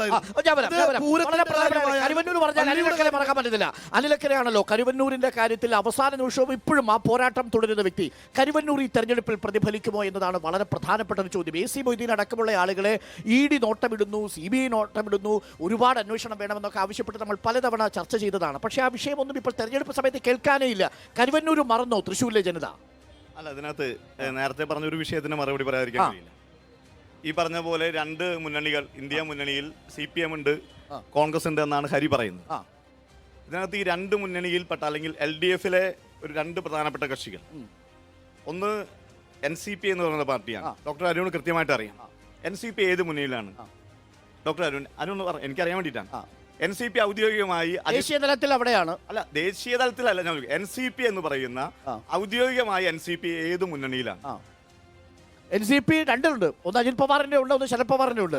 അനിലക്കരയാണല്ലോ കരുവന്നൂരിന്റെ കാര്യത്തിൽ അവസാന നിമിഷവും ഇപ്പോഴും ആ പോരാട്ടം തുടരുന്ന വ്യക്തി. കരുവന്നൂർ ഈ തെരഞ്ഞെടുപ്പിൽ പ്രതിഫലിക്കുമോ എന്നതാണ് വളരെ പ്രധാനപ്പെട്ട ഒരു ചോദ്യം. AC മൊയ്തീൻ അടക്കമുള്ള ആളുകളെ ED നോട്ടമിടുന്നു, CBI നോട്ടമിടുന്നു, ഒരുപാട് അന്വേഷണം വേണമെന്നൊക്കെ ആവശ്യപ്പെട്ട് നമ്മൾ പലതവണ ചർച്ച ചെയ്തതാണ്. പക്ഷേ ആ വിഷയമൊന്നും ഇപ്പോൾ തെരഞ്ഞെടുപ്പ് സമയത്ത് കേൾക്കാനേ ഇല്ല. കരുവന്നൂർ മറന്നോ തൃശ്ശൂരിലെ ജനത? അല്ല, അതിനകത്ത് നേരത്തെ പറഞ്ഞൊരു വിഷയത്തിന് മറുപടി പറയാതിരിക്കാൻ കഴിയില്ല. ഈ പറഞ്ഞ പോലെ 2 മുന്നണികൾ, ഇന്ത്യ മുന്നണിയിൽ CPM ഉണ്ട്, കോൺഗ്രസ് ഉണ്ട് എന്നാണ് ഹരി പറയുന്നത്. ഇതിനകത്ത് ഈ 2 മുന്നണിയിൽപ്പെട്ട അല്ലെങ്കിൽ LDF-ലെ ഒരു 2 പ്രധാനപ്പെട്ട കക്ഷികൾ, ഒന്ന് NCP എന്ന് പറയുന്ന പാർട്ടിയാണ്. ഡോക്ടർ അരുൺ കൃത്യമായിട്ട് അറിയാം NCP ഏത് മുന്നണിയിലാണ്. ഡോക്ടർ അരുൺ എനിക്കറിയാൻ വേണ്ടിയിട്ടാണ്. NCP ഔദ്യോഗികമായി ദേശീയ തലത്തിൽ അവിടെയാണ്. അല്ല, ദേശീയ തലത്തിലല്ല ഞാൻ NCP എന്ന് പറയുന്ന ഔദ്യോഗികമായി NCP ഏത് മുന്നണിയിലാണ്? NCP 2 ഉണ്ട്. ഒന്ന് അജിത് പവാറിന്റെ ഉണ്ട്, ഒന്ന് ശരത് പവാറിന്റെ ഉണ്ട്.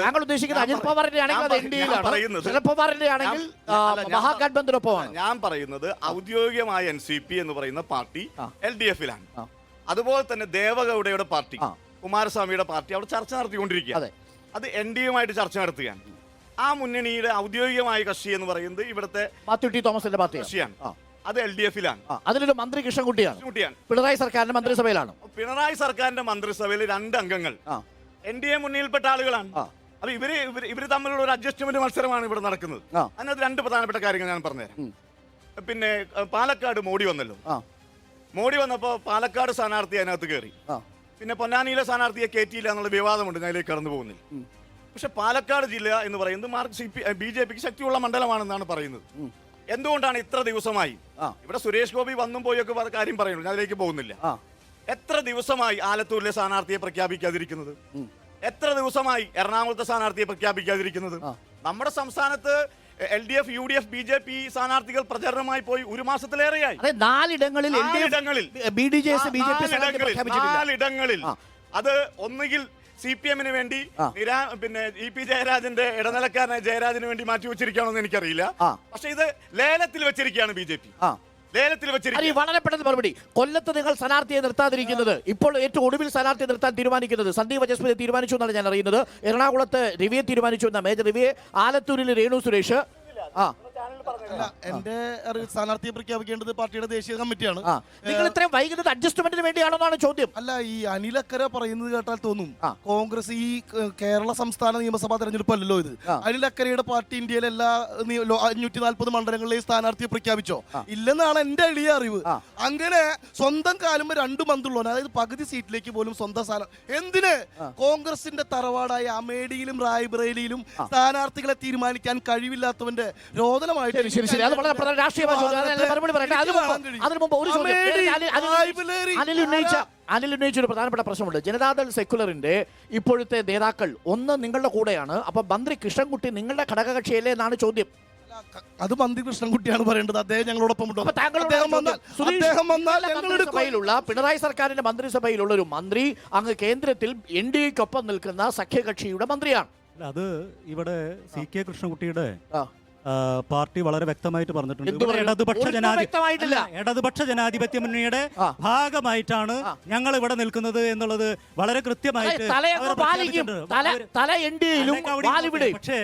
താങ്കൾ ഉദ്ദേശിക്കുന്നത് അജിത് പവാറിന്റെ ആണെങ്കിൽ അത് NDA-യിലാണ്, ശരത് പവാറിന്റെ ആണെങ്കിൽ മഹാഗഠബന്ധനൊപ്പമാണ്. ഞാൻ പറയുന്നത് ഔദ്യോഗികമായ NCP എന്ന് പറയുന്ന പാർട്ടി LDF-ലാണ്. അതുപോലെ തന്നെ ദേവഗൌഡയുടെ പാർട്ടി, കുമാരസ്വാമിയുടെ പാർട്ടി അവിടെ ചർച്ച നടത്തിക്കൊണ്ടിരിക്കുകയാണ്. അത് NDA-യുമായിട്ട് ചർച്ച നടത്തുകയാണ്. ആ മുന്നണിയുടെ ഔദ്യോഗികമായ കക്ഷി എന്ന് പറയുന്നത് ഇവിടുത്തെ മാത്യു ടി തോമസിന്റെ പാർട്ടിയാണ്. അത് LDF-ലാണ്. അതിലൊരു മന്ത്രി കൃഷ്ണൻകുട്ടിയാണ്. പിണറായി സർക്കാരിന്റെ മന്ത്രിസഭയിലാണ്. പിണറായി സർക്കാരിന്റെ മന്ത്രിസഭയിൽ 2 അംഗങ്ങൾ NDA മുന്നണിയിൽപ്പെട്ട ആളുകളാണ്. അപ്പൊ ഇവര് തമ്മിലുള്ള ഒരു അഡ്ജസ്റ്റ്മെന്റ് മത്സരമാണ് ഇവിടെ നടക്കുന്നത്. അതിനകത്ത് 2 പ്രധാനപ്പെട്ട കാര്യങ്ങൾ ഞാൻ പറഞ്ഞുതരാം. പിന്നെ പാലക്കാട് മോഡി വന്നല്ലോ. മോഡി വന്നപ്പോ പാലക്കാട് സ്ഥാനാർത്ഥി അതിനകത്ത് കയറി. പിന്നെ പൊന്നാനിയിലെ സ്ഥാനാർത്ഥിയെ കയറ്റിയില്ല എന്നുള്ള വിവാദമുണ്ട്, ഞാൻ ഇതിലേക്ക് കടന്നു പോകുന്നില്ല. പക്ഷെ പാലക്കാട് ജില്ല എന്ന് പറയുന്നത് BJPക്ക് ശക്തിയുള്ള മണ്ഡലമാണെന്നാണ് പറയുന്നത്. എന്തുകൊണ്ടാണ് ഇത്ര ദിവസമായി ഇവിടെ സുരേഷ് ഗോപി വന്നും പോയൊക്കെ കാര്യം പറയുന്നു, ഞാൻ അതിലേക്ക് പോകുന്നില്ല. എത്ര ദിവസമായി ആലത്തൂരിലെ സ്ഥാനാർത്ഥിയെ പ്രഖ്യാപിക്കാതിരിക്കുന്നത്? എത്ര ദിവസമായി എറണാകുളത്തെ സ്ഥാനാർത്ഥിയെ പ്രഖ്യാപിക്കാതിരിക്കുന്നത്? നമ്മുടെ സംസ്ഥാനത്ത് LDF, UDF, BJP സ്ഥാനാർത്ഥികൾ പ്രചരണമായി പോയി 1 മാസത്തിലേറെയായി. 4 ഇടങ്ങളിൽ അത് ഒന്നുകിൽ CPM വേണ്ടി പിന്നെ EP ജയരാജന്റെ ഇടനിലക്കാരനായ ജയരാജന് വേണ്ടി മാറ്റി വെച്ചിരിക്കുകയാണെന്ന് എനിക്കറിയില്ല. പക്ഷെ ഇത് ലേലത്തിൽ വെച്ചിരിക്കുകയാണ് BJP. ലേലത്തിൽ വെച്ചിരിക്കുക. വളരെ പെട്ടെന്ന് മറുപടി. കൊല്ലത്ത് നിങ്ങൾ സ്ഥാനാർത്ഥിയെ നിർത്താതിരിക്കുന്നത്, ഇപ്പോൾ ഏറ്റവും ഒടുവിൽ സ്ഥാനാർത്ഥിയെ നിർത്താൻ തീരുമാനിക്കുന്നത് സന്ദീപ് വചസ്പതിയെ തീരുമാനിച്ചു എന്നാണ് ഞാൻ അറിയുന്നത്. എറണാകുളത്ത് രവിയെ തീരുമാനിച്ചു എന്ന മേജർ രവിയെ, ആലത്തൂരിൽ രേണു സുരേഷ്. എന്റെ സ്ഥാനാർത്ഥിയെ പ്രഖ്യാപിക്കേണ്ടത് പാർട്ടിയുടെ ദേശീയ കമ്മിറ്റിയാണ്. നിങ്ങൾ ഇത്രയും വൈകുന്നത് അഡ്ജസ്റ്റ്മെന്റിന് വേണ്ടിയാണെന്നാണ് ചോദ്യം. അല്ല, ഈ അനിലക്കര പറയുന്നത് കേട്ടാൽ തോന്നും കോൺഗ്രസ് ഈ കേരള സംസ്ഥാന നിയമസഭാ തെരഞ്ഞെടുപ്പ് അല്ലല്ലോ ഇത്. അനിലക്കരയുടെ പാർട്ടി ഇന്ത്യയിലെ എല്ലാ 540 മണ്ഡലങ്ങളിലെയും സ്ഥാനാർത്ഥിയെ പ്രഖ്യാപിച്ചോ? ഇല്ലെന്നാണ് എന്റെ എളിയ അറിവ്. അങ്ങനെ സ്വന്തം കാലുമ്പോ 2 മന്ത്രിയുള്ളൂ, അതായത് പകുതി സീറ്റിലേക്ക് പോലും സ്വന്തം സ്ഥാനം. എന്തിന് കോൺഗ്രസിന്റെ തറവാടായ അമേഠിയിലും റായ്ബറേലിയിലും സ്ഥാനാർത്ഥികളെ തീരുമാനിക്കാൻ കഴിവില്ലാത്തവന്റെ രോദനമായിട്ട് അത് വളരെ പ്രധാന രാഷ്ട്രീയമായ ചോദ്യം. മറുപടി പറയട്ടെ. അതിനു മുമ്പ് ഒരു ചോദ്യം. അനിൽ ഉന്നയിച്ച ഒരു പ്രധാനപ്പെട്ട പ്രശ്നമുണ്ട്. ജനതാദൾ സെക്യുലറിന്റെ ഇപ്പോഴത്തെ നേതാക്കൾ ഒന്ന് നിങ്ങളുടെ കൂടെയാണ്. അപ്പൊ മന്ത്രി കൃഷ്ണൻകുട്ടി നിങ്ങളുടെ ഘടകകക്ഷിയല്ലേ എന്നാണ് ചോദ്യം. അത് മന്ത്രി കൃഷ്ണൻകുട്ടിയാണ് പറയേണ്ടത്. അദ്ദേഹം ഞങ്ങളോടൊപ്പം മന്ത്രിസഭയിലുള്ള പിണറായി സർക്കാരിന്റെ മന്ത്രിസഭയിലുള്ള ഒരു മന്ത്രി അങ്ങ് കേന്ദ്രത്തിൽ NDAക്കൊപ്പം നിൽക്കുന്ന സഖ്യകക്ഷിയുടെ മന്ത്രിയാണ്. അത് ഇവിടെ CK കൃഷ്ണൻകുട്ടിയുടെ പാർട്ടി വളരെ വ്യക്തമായിട്ട് പറഞ്ഞിട്ടുണ്ട്. ഇടതുപക്ഷ ജനാധിപത്യ മുന്നണിയുടെ ഭാഗമായിട്ടാണ് ഞങ്ങൾ ഇവിടെ നിൽക്കുന്നത് എന്നുള്ളത് വളരെ കൃത്യമായിട്ട്. പക്ഷേ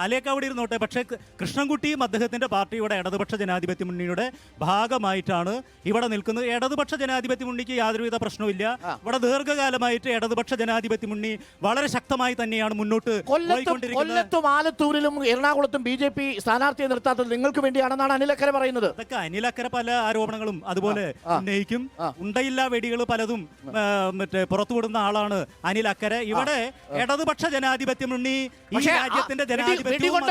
തലയൊക്കെ അവിടെ ഇരുന്നോട്ടെ, പക്ഷേ കൃഷ്ണൻകുട്ടിയും അദ്ദേഹത്തിന്റെ പാർട്ടിയുടെ ഇടതുപക്ഷ ജനാധിപത്യ മുന്നണിയുടെ ഭാഗമായിട്ടാണ് ഇവിടെ നിൽക്കുന്നത്. ഇടതുപക്ഷ ജനാധിപത്യ മുന്നണിക്ക് യാതൊരുവിധ പ്രശ്നവുമില്ല. ഇവിടെ ദീർഘകാലമായിട്ട് ഇടതുപക്ഷ ജനാധിപത്യ മുന്നണി വളരെ ശക്തമായി തന്നെയാണ് മുന്നോട്ട് പോയിക്കൊണ്ടിരിക്കുന്നത്. കൊല്ലത്തും ആലത്തൂരിലും എറണാകുളത്തും BJP സ്ഥാനാർത്ഥിയെ നിർത്താത്തത് നിങ്ങൾക്ക് വേണ്ടിയാണെന്നാണ് അനിലക്കര പറയുന്നത്. അതൊക്കെ അനിലക്കര പല ആരോപണങ്ങളും അതുപോലെ ഉന്നയിക്കും. ഉണ്ടയില്ല വെടികൾ പലതും പുറത്തുവിടുന്ന ആളാണ് അനിലക്കര. ഇവിടെ ഇടതുപക്ഷ ജനാധിപത്യ മുന്നണി ഈ രാജ്യത്തിന്റെ ജനാധിപത്യവും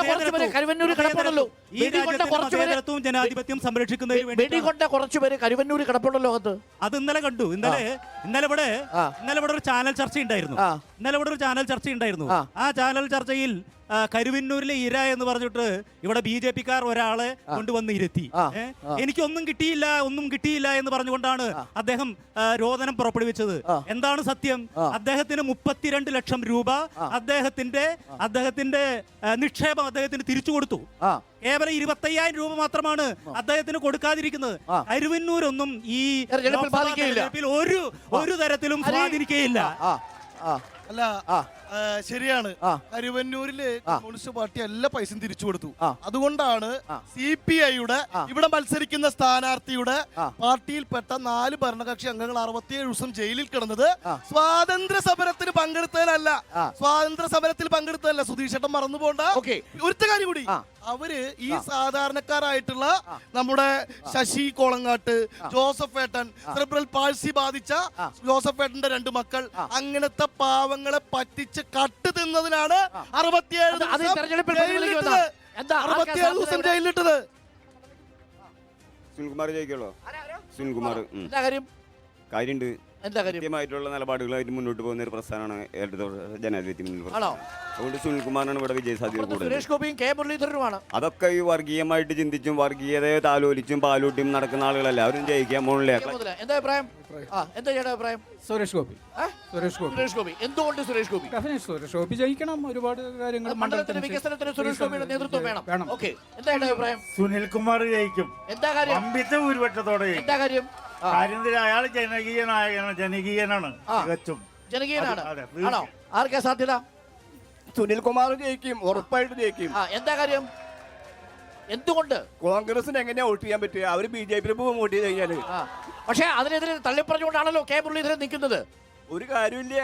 ജനാധിപത്യം സംരക്ഷിക്കുന്നതിന് വേണ്ടി കുറച്ചുപേര് കരുവന്നൂർ കിടപ്പുണ്ടല്ലോ. അത് ഇന്നലെ കണ്ടു. ഇന്നലെ ഇവിടെ ഒരു ചാനൽ ചർച്ച ഉണ്ടായിരുന്നു. ആ ചാനൽ ചർച്ചയിൽ കരുവന്നൂരിലെ ഇര എന്ന് പറഞ്ഞിട്ട് ഇവിടെ BJP-ക്കാർ ഒരാളെ കൊണ്ടുവന്ന് ഇരുത്തി. ഒന്നും കിട്ടിയില്ല എന്ന് പറഞ്ഞുകൊണ്ടാണ് അദ്ദേഹം രോദനം പുറപ്പെടുവിച്ചത്. എന്താണ് സത്യം? അദ്ദേഹത്തിന് 32 ലക്ഷം രൂപ അദ്ദേഹത്തിന്റെ നിക്ഷേപം അദ്ദേഹത്തിന് തിരിച്ചു കൊടുത്തു. കേവലം 25,000 രൂപ മാത്രമാണ് അദ്ദേഹത്തിന് കൊടുക്കാതിരിക്കുന്നത്. കരുവന്നൂരൊന്നും ഈ ഒരു തരത്തിലും സ്വാധീനിക്കുകയില്ല. അല്ല, ശരിയാണ്. കരുവന്നൂരില് കമ്മ്യൂണിസ്റ്റ് പാർട്ടി എല്ലാ പൈസയും തിരിച്ചു കൊടുത്തു. അതുകൊണ്ടാണ് CPI-യുടെ ഇവിടെ മത്സരിക്കുന്ന സ്ഥാനാർത്ഥിയുടെ പാർട്ടിയിൽപ്പെട്ട 4 ഭരണകക്ഷി അംഗങ്ങൾ 67 ദിവസം ജയിലിൽ കിടന്നത് സ്വാതന്ത്ര്യ സമരത്തിൽ പങ്കെടുത്തതല്ല. സുധീഷേട്ടൻ മറന്നു പോണ്ട ഒറ്റ കാര്യം കൂടി. അവര് ഈ സാധാരണക്കാരായിട്ടുള്ള നമ്മുടെ ശശി കോളങ്ങാട്ട്, ജോസഫ് ഏട്ടൻ, സെറിബ്രൽ പാൾസി ബാധിച്ച ജോസഫ് ഏട്ടന്റെ 2 മക്കൾ, അങ്ങനത്തെ പാവങ്ങളെ പറ്റിച്ച് കട്ട് തിന്നതിനാണ് 67 ദിവസം ജയിലിട്ടത്. സുനിൽകുമാർ ജയിക്കുള്ളൂ. സുനിൽകുമാർ കാര്യമുണ്ട്. കൃത്യമായിട്ടുള്ള നിലപാടുകളായിട്ട് മുന്നോട്ട് പോകുന്ന ഒരു പ്രസ്ഥാനമാണ് ജനാധിപത്യ മുന്നണി. അതുകൊണ്ട് സുനിൽകുമാറാണ് ഇവിടെ വിജയസാധ്യത കൂടുതൽ. അതൊക്കെ ഈ വർഗീയമായിട്ട് ചിന്തിച്ചും വർഗീയതയെ താലോലിച്ചും പാലൂട്ടിയും നടക്കുന്ന ആളുകളല്ല. അവരും ജയിക്കാൻ മുകളിലെ സുരേഷ് ഗോപി എന്തുകൊണ്ട് സുരേഷ് ഗോപി ജയിക്കണം? ഒരുപാട് കാര്യങ്ങൾ മണ്ഡലത്തിന്റെ വികസനത്തിന് സുരേഷ് ഗോപിയുടെ നേതൃത്വം വേണം. എന്താണ് അഭിപ്രായം? സുനിൽകുമാർ ജയിക്കും. എന്താ കാര്യം? അമ്പിച്ച ഭൂരിപക്ഷത്തോടെ. എന്താ കാര്യം? അയാൾ ജനകീയനാണ്. ആണോ? ആർക്കാ സാധ്യത? സുനിൽകുമാർ ജയിക്കും, ഉറപ്പായിട്ട് ജയിക്കും. എന്താ കാര്യം? എന്തുകൊണ്ട്? കോൺഗ്രസിന് എങ്ങനെയാ വോട്ട് ചെയ്യാൻ പറ്റുക? അവര് BJP വോട്ട് ചെയ്ത് കഴിഞ്ഞാല്. പക്ഷെ അതിനെതിരെ തള്ളിപ്പറഞ്ഞുകൊണ്ടാണല്ലോ മുരളീധരൻ നിൽക്കുന്നത്. ഒരു കാര്യമില്ല,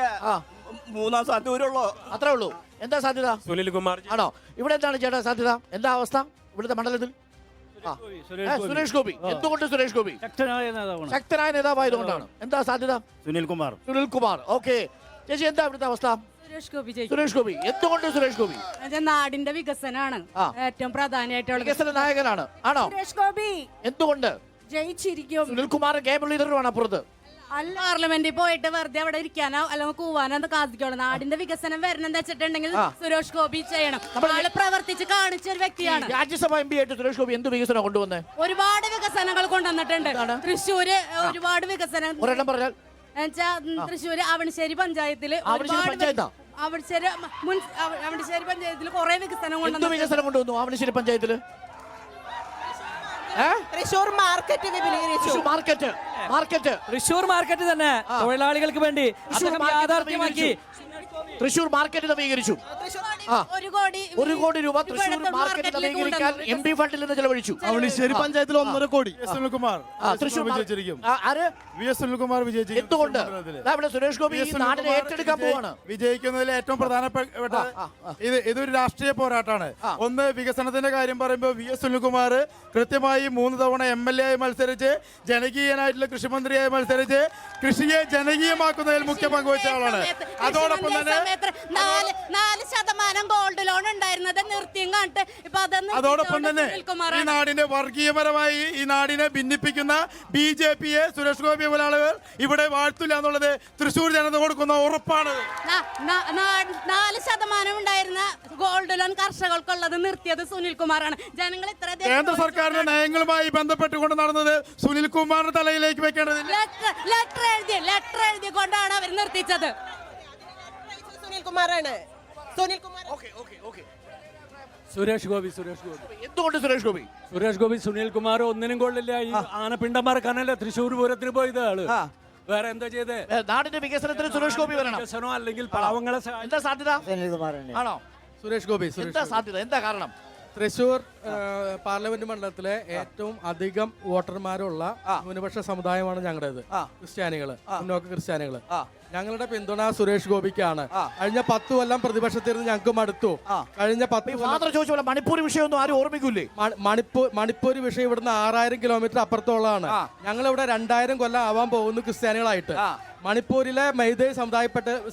3-ാം സ്ഥാനത്ത് വരുള്ളൂ. അത്രേ ഉള്ളൂ. എന്താ സാധ്യത? സുനിൽകുമാർ ആണോ? ഇവിടെ എന്താണ് ചേട്ടാ സാധ്യത? എന്താ അവസ്ഥ ഇവിടുത്തെ മണ്ഡലത്തിൽ? സുരേഷ് ഗോപി. എന്തുകൊണ്ട് സുരേഷ് ഗോപി? ശക്തനായ നേതാവായതുകൊണ്ടാണ്. എന്താ സാധ്യത? സുനിൽകുമാർ. ഓക്കെ ചേച്ചി, എന്താ ഇവിടുത്തെ അവസ്ഥ? സുരേഷ് ഗോപി. എന്തുകൊണ്ട് സുരേഷ് ഗോപി? നാടിന്റെ വികസനമാണ് ഏറ്റവും പ്രധാനമായിട്ടുള്ള വികസന നായകനാണ്. ആണോ? സുരേഷ് ഗോപി എന്തുകൊണ്ട് ജയിച്ചിരിക്കും? സുനിൽകുമാറും മുരളീധരനുമാണ് അപ്പുറത്ത്. പാർലമെന്റിൽ പോയിട്ട് വെറുതെ അവിടെ ഇരിക്കാനോ അല്ലെങ്കിൽ കൂവാനോ കാത്തിക്കോളൂ. നാടിന്റെ വികസനം വരണം എന്ന് വെച്ചിട്ടുണ്ടെങ്കിൽ സുരേഷ് ഗോപി ചെയ്യണം. ആള് പ്രവർത്തിച്ച് കാണിച്ച ഒരു വ്യക്തിയാണ്. രാജ്യസഭ MP ആയിട്ട് സുരേഷ് ഗോപി എന്ത് വികസനം കൊണ്ടുവന്നേ? ഒരുപാട് വികസനങ്ങൾ കൊണ്ടുവന്നിട്ടുണ്ട്. തൃശ്ശൂര് ഒരുപാട് വികസനം. ഒരെണ്ണം പറഞ്ഞാൽ എന്നുവെച്ചാ തൃശ്ശൂര് അവണിശ്ശേരി പഞ്ചായത്തില് അവണിശ്ശേരി പഞ്ചായത്താ? അവണിശ്ശേരി പഞ്ചായത്തിൽ കുറെ വികസനം എന്ത് വികസനം കൊണ്ടുവന്നു അവണിശ്ശേരി പഞ്ചായത്തില്? തൃശ്ശൂർ മാർക്കറ്റ് വിപുലീകരിച്ചു. മാർക്കറ്റ് തൃശ്ശൂർ മാർക്കറ്റ് തന്നെ തൊഴിലാളികൾക്ക് വേണ്ടി യാഥാർത്ഥ്യമാക്കി. തൃശ്ശൂർ മാർക്കറ്റ് നവീകരിച്ചു. 1 കോടി രൂപ തൃശ്ശൂർ മാർക്കറ്റ് നവീകരിക്കാൻ MP ഫണ്ടിൽ നിന്ന് ചെലവഴിച്ചു. അവണിശ്ശേരി പഞ്ചായത്തിൽ 1.5 കോടി. സുനിൽകുമാർ തൃശ്ശൂർ വിജയിച്ചിരിക്കും. ആര്? സുനിൽകുമാർ വിജയിച്ചിരിക്കും. എന്തുകൊണ്ട്? ഇവിടെ സുരേഷ് ഗോപി ഈ നാടിനെ ഏറ്റെടുക്കാൻ പോവാണ്. വിജയിക്കുന്നതിൽ ഏറ്റവും പ്രധാനപ്പെട്ട ഇതൊരു രാഷ്ട്രീയ പോരാട്ടമാണ്. ഒന്ന്, വികസനത്തിന്റെ കാര്യം പറയുമ്പോൾ VS സുനിൽകുമാർ കൃത്യമായി 3 തവണ MLA ആയി മത്സരിച്ച് ജനകീയനായിട്ടുള്ള കൃഷിമന്ത്രിയായി മത്സരിച്ച് കൃഷിയെ ജനകീയമാക്കുന്നതിൽ മുഖ്യ പങ്കുവച്ച ആളാണ്. അതോടൊപ്പം തന്നെ 4% ഗോൾഡ് ലോൺ ഉണ്ടായിരുന്നത് നിർത്തിയും കാണിട്ട് ഇപ്പൊ അതോടൊപ്പം തന്നെ ഈ നാടിനെ വർഗീയപരമായി ഈ നാടിനെ ഭിന്നിപ്പിക്കുന്ന BJPയെ സുരേഷ് ഗോപി പോലെ ആളുകൾ ഇവിടെ വാഴ്ത്തില്ല എന്നുള്ളത് തൃശ്ശൂർ ജനത കൊടുക്കുന്ന ഉറപ്പാണ്. 4% ഉണ്ടായിരുന്ന ഗോൾഡ് ലോൺ കർഷകർക്കുള്ളത് നിർത്തിയത് സുനിൽകുമാറാണ്. ജനങ്ങൾ ഇത്ര കേന്ദ്ര സർക്കാരിന്റെ നയങ്ങളുമായി ബന്ധപ്പെട്ടുകൊണ്ട് നടന്നത് സുനിൽകുമാറിന്റെ തലയിലേക്ക് വെക്കേണ്ടതില്ല. ലെറ്റർ എഴുതി കൊണ്ടാണ് അവർ നിർത്തിച്ചത്. സുനിൽകുമാറാണ്. സുരേഷ് ഗോപി എന്തുകൊണ്ട് സുരേഷ് ഗോപി? സുനിൽകുമാർ ഒന്നിനും കൊള്ളില്ല. ഈ ആനപ്പിണ്ടം മറക്കാനല്ലേ തൃശ്ശൂർ പൂരത്തിന് പോയത് ആള്. വേറെ എന്താ ചെയ്തേ? നാടിന്റെ വികസനത്തിന് സുരേഷ് ഗോപി വരണം. വികസനോ അല്ലെങ്കിൽ പാവങ്ങളെ എന്താ സാധ്യത? ആണോ? സുരേഷ് ഗോപി. എന്താ സാധ്യത? എന്താ കാരണം? തൃശ്ശൂർ പാർലമെന്റ് മണ്ഡലത്തിലെ ഏറ്റവും അധികം വോട്ടർമാരുള്ള ന്യൂനപക്ഷ സമുദായമാണ് ഞങ്ങളുടേത്. ക്രിസ്ത്യാനികള്, മുന്നോക്ക ക്രിസ്ത്യാനികള്. ഞങ്ങളുടെ പിന്തുണ സുരേഷ് ഗോപിക്കാണ്. കഴിഞ്ഞ 10 കൊല്ലം പ്രതിപക്ഷത്തിരുന്ന് ഞങ്ങൾക്ക് മടുത്തു. കഴിഞ്ഞ 10 ചോദിച്ചോളൂ, മണിപ്പൂർ വിഷയമൊന്നും ആരും ഓർമ്മിക്കൂലേ? മണിപ്പൂർ വിഷയം ഇവിടുന്ന് 6000 കിലോമീറ്റർ അപ്പുറത്തോളാണ്. ഞങ്ങളിവിടെ 2000 കൊല്ലം ആവാൻ പോകുന്നു ക്രിസ്ത്യാനികളായിട്ട്. മണിപ്പൂരിലെ മൈതേ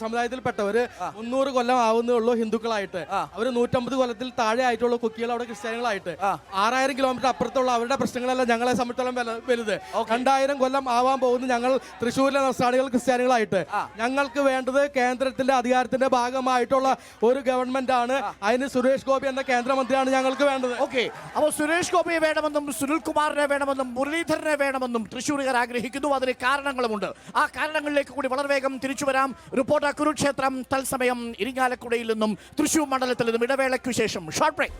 സമുദായത്തിൽപ്പെട്ടവര് 300 കൊല്ലം ആവുന്നേ ഉള്ളൂ ഹിന്ദുക്കളായിട്ട്. അവര് 150 കൊല്ലത്തിൽ താഴെ ആയിട്ടുള്ള കുക്കികൾ അവിടെ ക്രിസ്ത്യാനികളായിട്ട്. 6000 കിലോമീറ്റർ അപ്പുറത്തുള്ള അവരുടെ പ്രശ്നങ്ങളല്ല ഞങ്ങളെ സംബന്ധിച്ചോളം വലുത്. 2000 കൊല്ലം ആവാൻ പോകുന്നു ഞങ്ങൾ തൃശ്ശൂരിലെ നസ്രാണികൾ ക്രിസ്ത്യാനികളായിട്ട്. ഞങ്ങൾക്ക് വേണ്ടത് കേന്ദ്രത്തിന്റെ അധികാരത്തിന്റെ ഭാഗമായിട്ടുള്ള ഒരു ഗവൺമെന്റ് ആണ്. അതിന് സുരേഷ് ഗോപി എന്ന കേന്ദ്രമന്ത്രിയാണ് ഞങ്ങൾക്ക് വേണ്ടത്. ഓക്കെ, അപ്പോൾ സുരേഷ് ഗോപിയെ വേണമെന്നും സുനിൽകുമാറിനെ വേണമെന്നും മുരളീധരനെ വേണമെന്നും തൃശ്ശൂരുകാർ ആഗ്രഹിക്കുന്നു. അതിന് കാരണങ്ങളുമുണ്ട്. ആ കാരണങ്ങളിലേക്ക് കൂടി വളരെ വേഗം തിരിച്ചു വരാം. റിപ്പോർട്ടർ കുരുക്ഷേത്രം തത്സമയം ഇരിങ്ങാലക്കുടയിൽ നിന്നും തൃശ്ശൂർ മണ്ഡലത്തിൽ നിന്നും ഇടവേളയ്ക്കു ശേഷം ഷോർട്ട് ബ്രേക്ക്.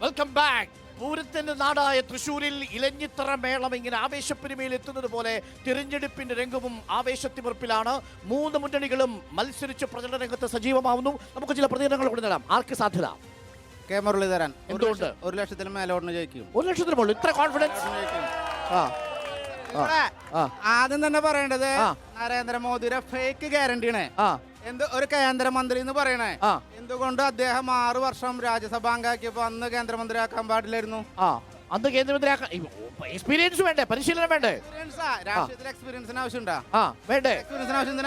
Welcome back. പൂരത്തിന്റെ നാടായ തൃശ്ശൂരിൽ ഇലഞ്ഞിത്തറ മേളം ഇങ്ങനെ ആവേശപ്പെരുമയിൽ എത്തുന്നത് പോലെ തിരഞ്ഞെടുപ്പിന്റെ രംഗവും ആവേശത്തിമിർപ്പിലാണ്. 3 മുന്നണികളും മത്സരിച്ച് പ്രചരണ രംഗത്ത് സജീവമാവുന്നു. നമുക്ക് ചില പ്രതികരണങ്ങൾ കൂടി നേടാം. ആർക്ക് സാധ്യത? കെ മുരളീധരൻ. എന്തുകൊണ്ട്? 1 ലക്ഷത്തിന് മേലോട്ട് ജയിക്കും. 1 ലക്ഷത്തിന് മുകളിൽ ഇത്ര കോൺഫിഡൻസ്? ആദ്യം തന്നെ പറയേണ്ടത് നരേന്ദ്രമോദിയുടെ ഫേക്ക് ഗ്യാരണ്ടിയാണ്. ഒരു കേന്ദ്രമന്ത്രി എന്ന് പറയണേ. എന്തുകൊണ്ട് അദ്ദേഹം 6 വർഷം രാജ്യസഭ അംഗമാക്കിയപ്പോ അന്ന് കേന്ദ്രമന്ത്രിയാക്കാൻ പാടില്ലായിരുന്നു? അന്ന് കേന്ദ്രമന്ത്രിയാക്കാൻ എക്സ്പീരിയൻസ് വേണ്ടേ? പരിശീലനം വേണ്ടേ? രാഷ്ട്രീയത്തിൽ എക്സ്പീരിയൻസിന് ആവശ്യമുണ്ടോ? വേണ്ടേ?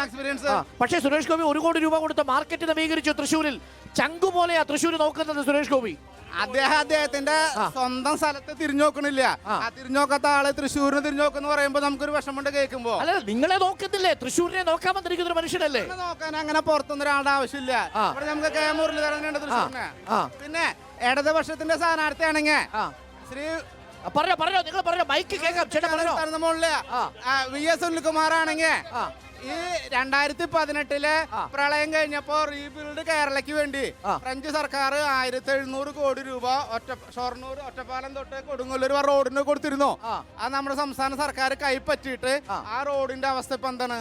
എക്സ്പീരിയൻസ്. പക്ഷേ സുരേഷ് ഗോപി 1 കോടി രൂപ കൊടുത്ത മാർക്കറ്റ് നവീകരിച്ചു തൃശ്ശൂരിൽ. ചങ്കുപോലെയാ തൃശ്ശൂർ നോക്കുന്നത് സുരേഷ് ഗോപി. അദ്ദേഹത്തിന്റെ സ്വന്തം സ്ഥലത്ത് തിരിഞ്ഞു നോക്കണില്ല. തിരിഞ്ഞോക്കാത്ത ആള് തൃശ്ശൂരിന് തിരിഞ്ഞു നോക്കുന്ന പറയുമ്പോ നമുക്കൊരു വിഷമമുണ്ട് കേൾക്കുമ്പോ. അല്ല, നിങ്ങളെ നോക്കുന്നില്ലേ? തൃശ്ശൂരിനെ നോക്കാൻ വന്നിരിക്കുന്ന ഒരു മനുഷ്യനല്ലേ? നോക്കാൻ അങ്ങനെ പുറത്തൊന്നും ഒരാളുടെ ആവശ്യമില്ല. ഇവിടെ നമുക്ക് കെ മുരളീധരനുണ്ട് തൃശ്ശൂരിന്. പിന്നെ ഇടതുപക്ഷത്തിന്റെ സ്ഥാനാർത്ഥിയാണെങ്കിൽ ശ്രീ പറഞ്ഞോ, നിങ്ങൾ പറഞ്ഞോ, മൈക്ക് കേൾക്കാം. VS സുനിൽകുമാറാണെങ്കിൽ ഈ 2018 പ്രളയം കഴിഞ്ഞപ്പോ റീബിൽഡ് കേരളയ്ക്ക് വേണ്ടി ഫ്രഞ്ച് സർക്കാർ 1700 കോടി രൂപ ഷൊർണൂർ ഒറ്റപ്പാലം തൊട്ട് കൊടുങ്ങല്ലൂർ റോഡിന് കൊടുത്തിരുന്നു. അത് നമ്മുടെ സംസ്ഥാന സർക്കാർ കൈപ്പറ്റിയിട്ട് ആ റോഡിന്റെ അവസ്ഥ ഇപ്പൊ എന്താണ്?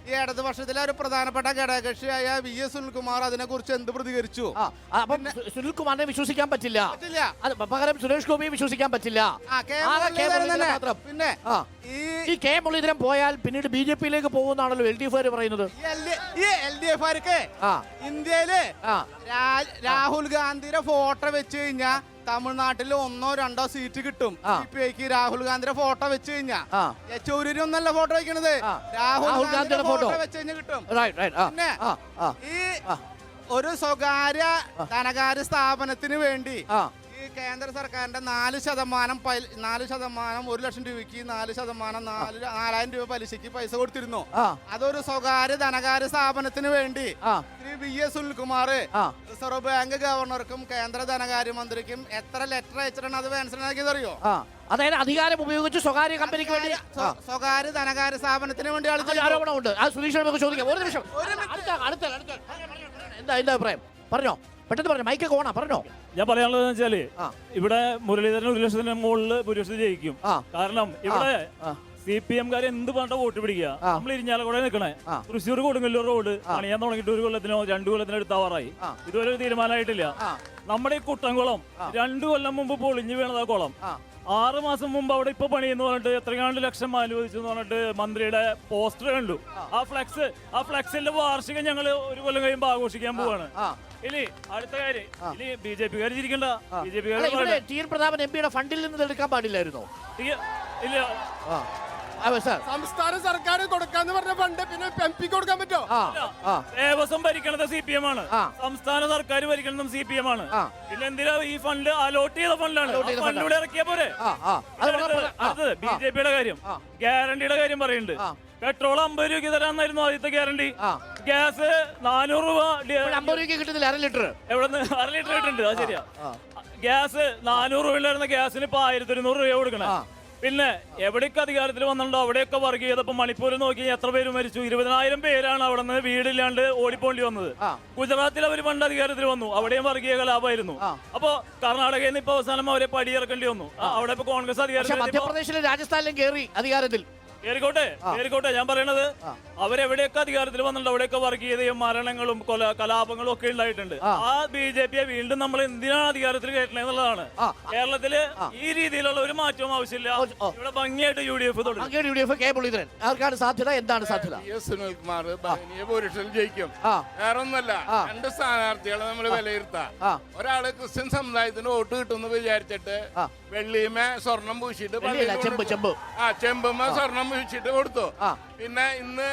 ഈ ഇടതുപക്ഷത്തിലെ ഒരു പ്രധാനപ്പെട്ട ഘടകകക്ഷിയായ VS സുനിൽകുമാർ അതിനെ കുറിച്ച് എന്ത് പ്രതികരിച്ചു? സുനിൽകുമാറിനെ വിശ്വസിക്കാൻ പറ്റില്ല. പകരം സുരേഷ് ഗോപിയെ വിശ്വസിക്കാൻ പറ്റില്ല. പിന്നെ ഈ കെ മുരളീധരൻ പോയാൽ പിന്നീട് BJPയിലേക്ക് പോകുന്നതാണല്ലോ LDF പറയുന്നത്. ഈ LDF ഇന്ത്യയില് രാഹുൽ ഗാന്ധിയുടെ ഫോട്ടോ വെച്ച് കഴിഞ്ഞാ തമിഴ്നാട്ടിൽ 1 or 2 സീറ്റ് കിട്ടും. CPIക്ക് രാഹുൽ ഗാന്ധിയുടെ ഫോട്ടോ വെച്ച് കഴിഞ്ഞാ യെച്ചൂരിന് ഒന്നല്ല ഫോട്ടോ വെക്കണത്, രാഹുൽ ഗാന്ധിയുടെ ഫോട്ടോ വെച്ച് കഴിഞ്ഞാൽ കിട്ടും. പിന്നെ ഈ ഒരു സ്വകാര്യ ധനകാര്യ സ്ഥാപനത്തിന് വേണ്ടി ഈ കേന്ദ്ര സർക്കാരിന്റെ 4% 4% 1 ലക്ഷം രൂപയ്ക്ക് 4% 4,000 രൂപ പലിശയ്ക്ക് പൈസ കൊടുത്തിരുന്നു. അതൊരു സ്വകാര്യ ധനകാര്യ സ്ഥാപനത്തിന് വേണ്ടി Shri VS Sunilkumar reserve bank ഗവർണർക്കും കേന്ദ്ര ധനകാര്യമന്ത്രിക്കും എത്ര ലെറ്റർ അയച്ചിട്ടാണ് അത് മനസ്സിലാക്കിയത് അറിയോ? അതായത് അധികാരം ഉപയോഗിച്ച് സ്വകാര്യ കമ്പനിക്ക് വേണ്ടി സ്വകാര്യ ധനകാര്യ സ്ഥാപനത്തിന് വേണ്ടി ആരോപണമുണ്ട്. ആ സുധീഷ് നമുക്ക് ചോദിക്കാം. ഒരു നിമിഷം. എന്താ അഭിപ്രായം? പറഞ്ഞോ, പെട്ടെന്ന് പറഞ്ഞു. മൈക്ക് കോണാ, പറഞ്ഞോ. ഞാൻ പറയാനുള്ളത് വെച്ചാല് ഇവിടെ മുരളീധരൻ 1 ലക്ഷത്തിന് മുകളിൽ ഭൂരിപക്ഷം ജയിക്കും. കാരണം ഇവിടെ CPM കാരെ എന്ത് പറഞ്ഞ വോട്ട് പിടിക്കുക. നമ്മൾ ഇരിഞ്ഞാലക്കുട നിൽക്കണേ, തൃശ്ശൂർ കൊടുങ്ങല്ലൂർ റോഡ് പണിയാൻ തുടങ്ങിയിട്ട് 1 കൊല്ലത്തിനോ 2 കൊല്ലത്തിനോ എടുത്താവാറായി. ഇതുവരെ ഒരു തീരുമാനമായിട്ടില്ല. നമ്മുടെ ഈ കുട്ടൻകുളം 2 കൊല്ലം മുമ്പ് പൊളിഞ്ഞു വീണതാ കുളം. 6 മാസം മുമ്പ് അവിടെ ഇപ്പൊ പണിയെന്ന് പറഞ്ഞിട്ട് എത്രയാണ്ട് ലക്ഷം അനുവദിച്ചു എന്ന് പറഞ്ഞിട്ട് മന്ത്രിയുടെ പോസ്റ്റർ കണ്ടു. ആ ഫ്ലെക്സിന്റെ വാർഷികം ഞങ്ങൾ 1 കൊല്ലം കഴിയുമ്പോൾ ആഘോഷിക്കാൻ പോവാണ്. ഇനി അടുത്ത കാര്യം, ഇനി BJP-കാർ ചിരിക്കണ്ട. BJP പ്രതാപൻ MP-യുടെ ഫണ്ടിൽ നിന്ന് എടുക്കാൻ പാടില്ലായിരുന്നോ? ഇല്ല, സംസ്ഥാന സർക്കാർ കൊടുക്കാന്ന് പറഞ്ഞ ഫണ്ട് പിന്നെ MP കൊടുക്കാൻ പറ്റോ? ദേവസ്വം ഭരിക്കണത് CPM ആണ്, സംസ്ഥാന സർക്കാർ ഭരിക്കണതും CPM ആണ്. പിന്നെ എന്തിനാ ഈ ഫണ്ട് അലോട്ട് ചെയ്ത ഫണ്ടാണ്, ഫണ്ട് ഇവിടെ ഇറക്കിയ പോരെ. അത് BJP-യുടെ കാര്യം. ഗ്യാരണ്ടിയുടെ കാര്യം പറയുന്നുണ്ട്. പെട്രോൾ 50 രൂപയ്ക്ക് തരാന്നായിരുന്നു ആദ്യത്തെ ഗ്യാരണ്ടി. ഗ്യാസ് 400 രൂപ 50 രൂപയ്ക്ക് കിട്ടുന്നില്ല. 1/2 ലിറ്റർ എവിടെ നിന്ന് 1/2 ലിറ്റർ കിട്ടുന്നുണ്ട്. അത് ശരിയാ. ഗ്യാസ് 400 രൂപയിലായിരുന്ന ഗ്യാസിന് ഇപ്പൊ 1200 രൂപ കൊടുക്കണം. പിന്നെ എവിടെയൊക്കെ അധികാരത്തിൽ വന്നിട്ടുണ്ടോ അവിടെയൊക്കെ വർക്ക് ചെയ്തപ്പോ മണിപ്പൂരിൽ നോക്കി എത്ര പേര് മരിച്ചു. 20,000 പേരാണ് അവിടെ നിന്ന് വീടില്ലാണ്ട് ഓടിപ്പോണ്ടി വന്നത്. ഗുജറാത്തിൽ അവർ പണ്ട് അധികാരത്തിൽ വന്നു, അവിടെയും വർഗീയ കലാപമായിരുന്നു. അപ്പൊ കർണാടകയിൽ നിന്ന് ഇപ്പൊ അവസാനം അവരെ പടിയിറക്കേണ്ടി വന്നു. അവിടെ ഇപ്പൊ കോൺഗ്രസ് അധികാരത്തിൽ, മധ്യപ്രദേശിലും രാജസ്ഥാനിലും കയറി അധികാരത്തിൽ. കേറിക്കോട്ടെ. ഞാൻ പറയണത് അവരെവിടെയൊക്കെ അധികാരത്തിൽ വന്നിട്ടുണ്ട് അവിടെയൊക്കെ വർഗീയതയും മരണങ്ങളും കലാപങ്ങളും ഒക്കെ ഉണ്ടായിട്ടുണ്ട്. ആ BJP-യെ വീണ്ടും നമ്മൾ എന്തിനാണ് അധികാരത്തിൽ കയറ്റണേ എന്നുള്ളതാണ്. കേരളത്തില് ഈ രീതിയിലുള്ള ഒരു മാറ്റവും ആവശ്യമില്ല. ഇവിടെ ഭംഗിയായിട്ട് UDF മുരളീധരൻ ആർക്കാണ് സാധ്യത? എന്താണ് സാധ്യത? സുനിൽകുമാർ ഭൂരിപക്ഷം ജയിക്കും. വേറൊന്നല്ല, 2 സ്ഥാനാർത്ഥികളെ നമ്മൾ വിലയിരുത്താം. ഒരാള് ക്രിസ്ത്യൻ സമുദായത്തിന് വോട്ട് കിട്ടുമെന്ന് വിചാരിച്ചിട്ട് വെള്ളിമ സ്വർണം പൂശിയിട്ട് ചെമ്പുമ സ്വർണം പൂശിട്ട് കൊടുത്തു. പിന്നെ ഇന്ന്